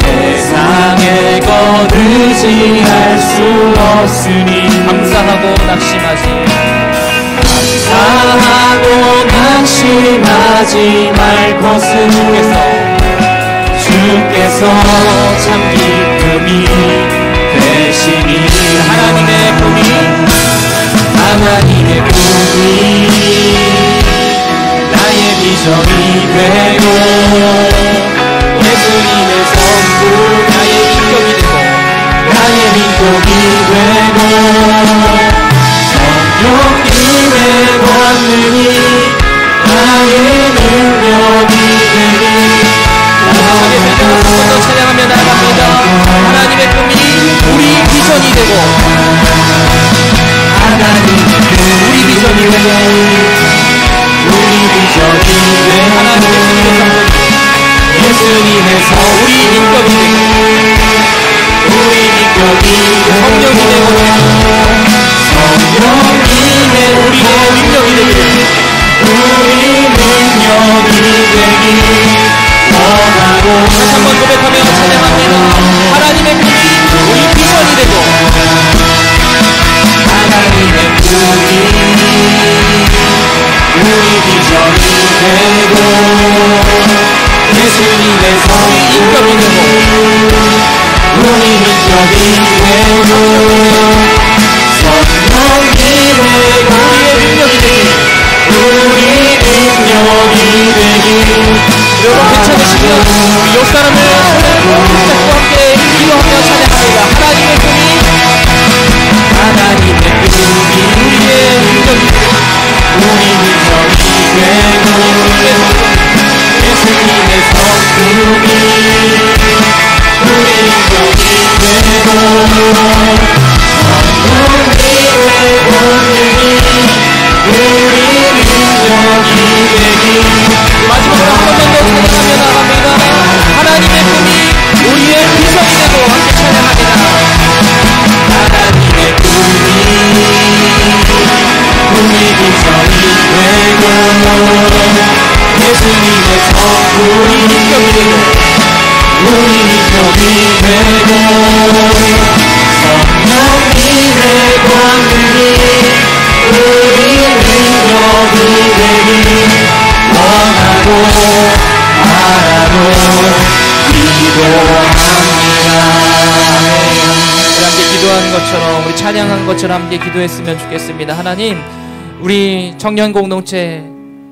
세상의 것 의지할 수 없으니 감사하고 낙심하지 말 것은 주께서 주께서 참 기쁨이 되시니 하나님의 꿈이 나의 비전이 되고 예수님의 성부 나의 인격이 되고 성령님의 권능이 나의 능력이 되니 한번더 찬양하며 나아갑니다. 하나님의 꿈이 우리 비전이 되고 우리 비전이 되고 예수님의 성 우리 인격이 되고 성령이 되고 우리의 능력이 되기를 다시 한번 고백하며 찬양합니다. 하나님의 꿈이 우리 비전이 되고 예수님의 성이 인격이 되고 우리 인격이 되고 성령님의 우리의 능력이 되기 여러분 괜찮으시면 우리 옆 사람을 손을 붙잡고 함께 기도하며 찬양합니다. 하나님의 꿈이 우리의 능력이 되고 우리 인격이 되고 예수님의 성품이 우리 인격이 되고 성령님의 권능이 우리 능력이 되기 마지막으로 한 번만 더 찬양하며 나갑니다. 하나님의 꿈이 우리의 비전이 되고 함께 찬양합니다. 하나님의 꿈이 우리 비전이 되고 예수님의 성품 우리 인격이 되고 우리 인격이 되고 성령님의 권능이 우리 능력이 되기 원하고 바라고 기도합니다. 우리 함께 기도한 것처럼 우리 찬양한 것처럼 함께 기도했으면 좋겠습니다. 하나님, 우리 청년 공동체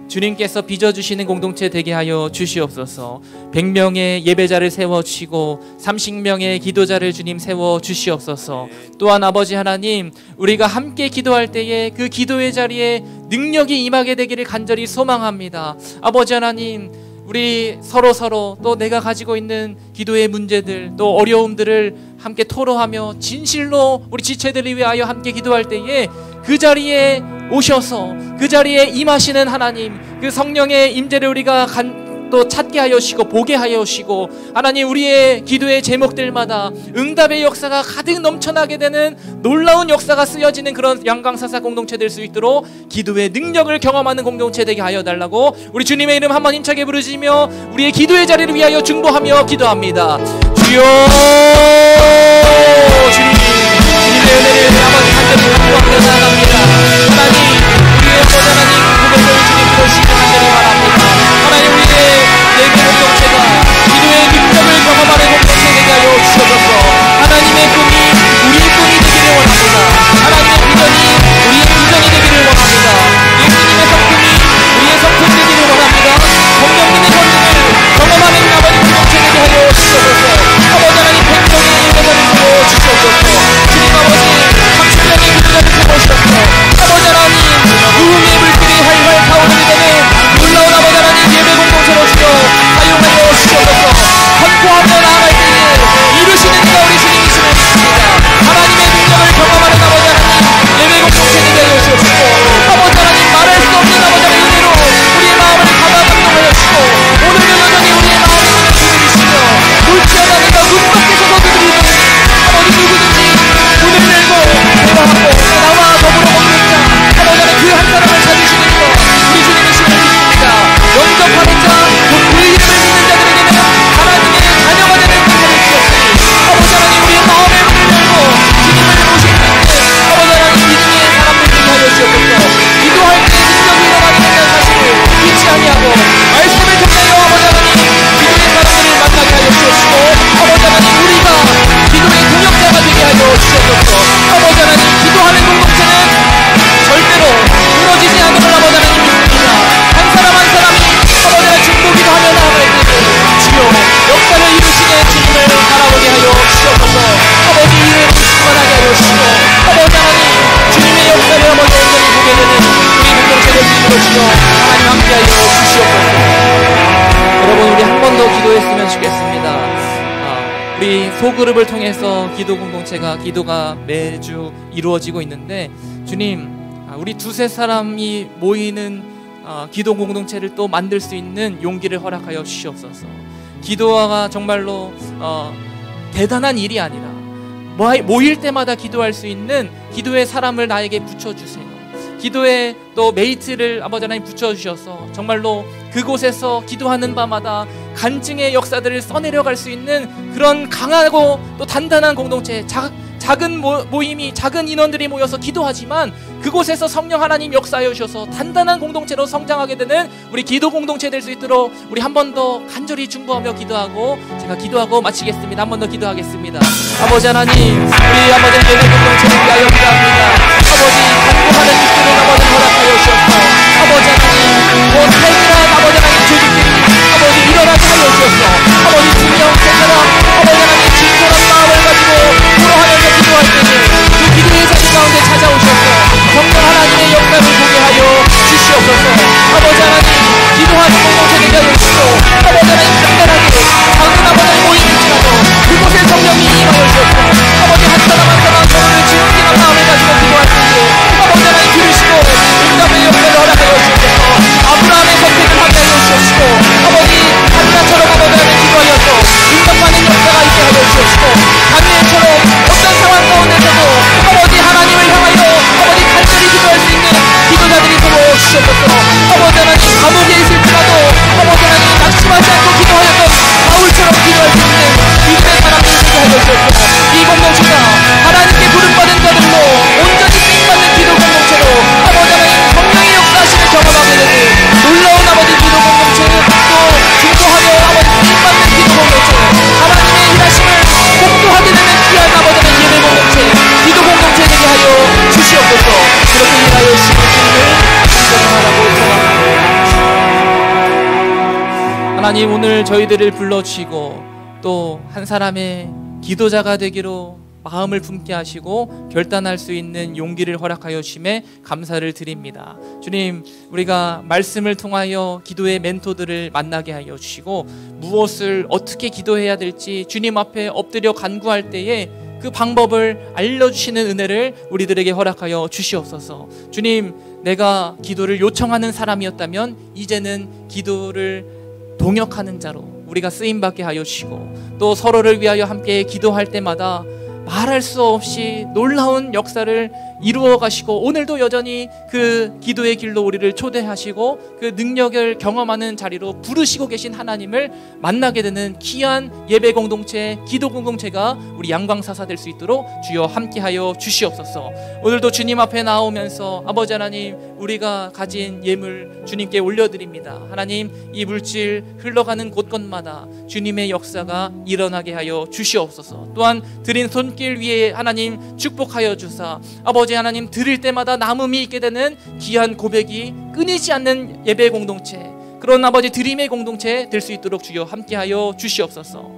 주님께서 빚어주시는 공동체 되게 하여 주시옵소서. 100명의 예배자를 세워주시고 30명의 기도자를 주님 세워주시옵소서. 또한 아버지 하나님, 우리가 함께 기도할 때에 그 기도의 자리에 능력이 임하게 되기를 간절히 소망합니다. 아버지 하나님, 우리 서로 또 내가 가지고 있는 기도의 문제들 또 어려움들을 함께 토로하며 진실로 우리 지체들을 위하여 함께 기도할 때에 그 자리에 오셔서 그 자리에 임하시는 하나님, 그 성령의 임재를 우리가 또 찾게 하여 주시고 보게 하여 주시고, 하나님 우리의 기도의 제목들마다 응답의 역사가 가득 넘쳐나게 되는 놀라운 역사가 쓰여지는 그런 양강사사 공동체 될 수 있도록 기도의 능력을 경험하는 공동체 되게 하여 달라고 우리 주님의 이름 한번 힘차게 부르시며 우리의 기도의 자리를 위하여 중보하며 기도합니다. 주여, 주님의 은혜를 아버지 간절히 간구하며 나아갑니다. 하나님, 우리의 보좌 하나님 고백을 주님 들으시기 간절히 바랍니다. 하나님, 우리의 예배 공동체가 기도의 능력을 경험하는 공동체 되게 하여 주셔서 하나님의 꿈이 우리의 꿈이 되기를 원합니다. 하나님의 비전이 우리의 비전이 되기를 원합니다. 예수님의 성품이 우리의 성품 되기를 원합니다. 성령님의 권능을 경험하는 아버지 공동체 되게 하여 주셔서 아버지 하나님 소그룹을 통해서 기도가 매주 이루어지고 있는데 주님, 우리 두세 사람이 모이는 기도 공동체를 또 만들 수 있는 용기를 허락하여 주시옵소서. 기도가 정말로 대단한 일이 아니라 모일 때마다 기도할 수 있는 기도의 사람을 나에게 붙여주세요. 기도에 또 메이트를 아버지 하나님 붙여주셔서 정말로 그곳에서 기도하는 바마다 간증의 역사들을 써내려갈 수 있는 그런 강하고 또 단단한 공동체, 작은 모임이, 작은 인원들이 모여서 기도하지만 그곳에서 성령 하나님 역사하여 주셔서 단단한 공동체로 성장하게 되는 우리 기도 공동체 될 수 있도록 우리 한 번 더 간절히 중보하며 기도하고, 제가 기도하고 마치겠습니다. 한 번 더 기도하겠습니다. 아버지 하나님, 우리 아버지 예배 공동체를 위하여 기도합니다. 아버지, 간구하는 입술을 아버지 허락하여 주셔서 아버지 하나님, 살기란 아버지 하나님 조직들이 아버지 일어나게 하여 주셔서 아버지 분명 세계와 아버지 하나님 진솔한 마음을 가지고 기도하면서 기도할 때에 그 기도의 자리 가운데 찾아오셔서 성령 하나님의 역사를 보게 하여 주시옵소서. 아버지 하나님, 기도하는 공동체 되게 하여 주시고 아버지 하나님 간단하게 작은 아버지 모임일지라도 그곳에 성령이 임하여 주셔서 아버지 한 사람 한 사람 서로를 지속기는 마음을 가지고 기도할 때에 아버지 하나님 들으시고 응답의 역사를 허락하여 주셔서 아브라함의 선택을 하게 하여 주시고 아버지 한나처럼 아버지 하나님 기도하여서 응답하는 역사가 있게 하여 주시고 다니엘처럼 어떤 상황 가운데서도 아버지 하나님을 향하여 아버지 간절히 기도할 수 있는 기도자들이 되어 주셨소서. 아버지 하나님, 감옥에 있을지라도 아버지 하나님 낙심하지 않고 기도하였던 바울처럼 기도할 수 있는 믿음의 사람들이 되게 하여 주옵소서. 이 공동체가 하나님께 부름받은 자들로 온전히 쓰임받는 기도 공동체로 아버지 하나님 성령의 역사하심을 경험하게 되는 놀라운 아버지 기도 공동체, 또 중도하며 아버지 쓰임받는 기도 공동체, 하나님의 일하심을 공도하게 되는 귀한 아버지 하나님 예배 공동체, 기도 공동체 되게 하여 주시옵소서. 그렇게 일하여 주시는 주님을 감사하고 찬양합니다. 하나님, 오늘 저희들을 불러주시고 또 한 사람의 기도자가 되기로 마음을 품게 하시고 결단할 수 있는 용기를 허락하여 주심에 감사를 드립니다. 주님, 우리가 말씀을 통하여 기도의 멘토들을 만나게 하여 주시고 무엇을 어떻게 기도해야 될지 주님 앞에 엎드려 간구할 때에 그 방법을 알려주시는 은혜를 우리들에게 허락하여 주시옵소서. 주님, 내가 기도를 요청하는 사람이었다면 이제는 기도를 동역하는 자로 우리가 쓰임받게 하여 주시고 또 서로를 위하여 함께 기도할 때마다 말할 수 없이 놀라운 역사를 이루어 가시고 오늘도 여전히 그 기도의 길로 우리를 초대하시고 그 능력을 경험하는 자리로 부르시고 계신 하나님을 만나게 되는 귀한 예배 공동체, 기도 공동체가 우리 양광사사 될 수 있도록 주여 함께하여 주시옵소서. 오늘도 주님 앞에 나오면서 아버지 하나님, 우리가 가진 예물 주님께 올려드립니다. 하나님, 이 물질 흘러가는 곳곳마다 주님의 역사가 일어나게 하여 주시옵소서. 또한 드린 손길 위에 하나님 축복하여 주사 아버지 하나님, 드릴 때마다 남음이 있게 되는 귀한 고백이 끊이지 않는 예배 공동체, 그런 아버지 드림의 공동체 될 수 있도록 주여 함께하여 주시옵소서.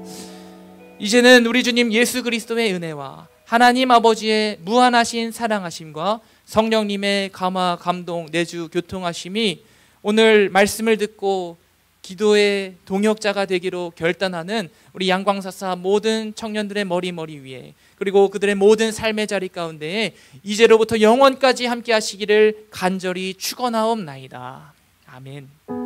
이제는 우리 주님 예수 그리스도의 은혜와 하나님 아버지의 무한하신 사랑하심과 성령님의 감화 감동 내주 교통하심이 오늘 말씀을 듣고 기도의 동역자가 되기로 결단하는 우리 양광사사 모든 청년들의 머리 위에, 그리고 그들의 모든 삶의 자리 가운데에 이제로부터 영원까지 함께 하시기를 간절히 축원하옵나이다. 아멘.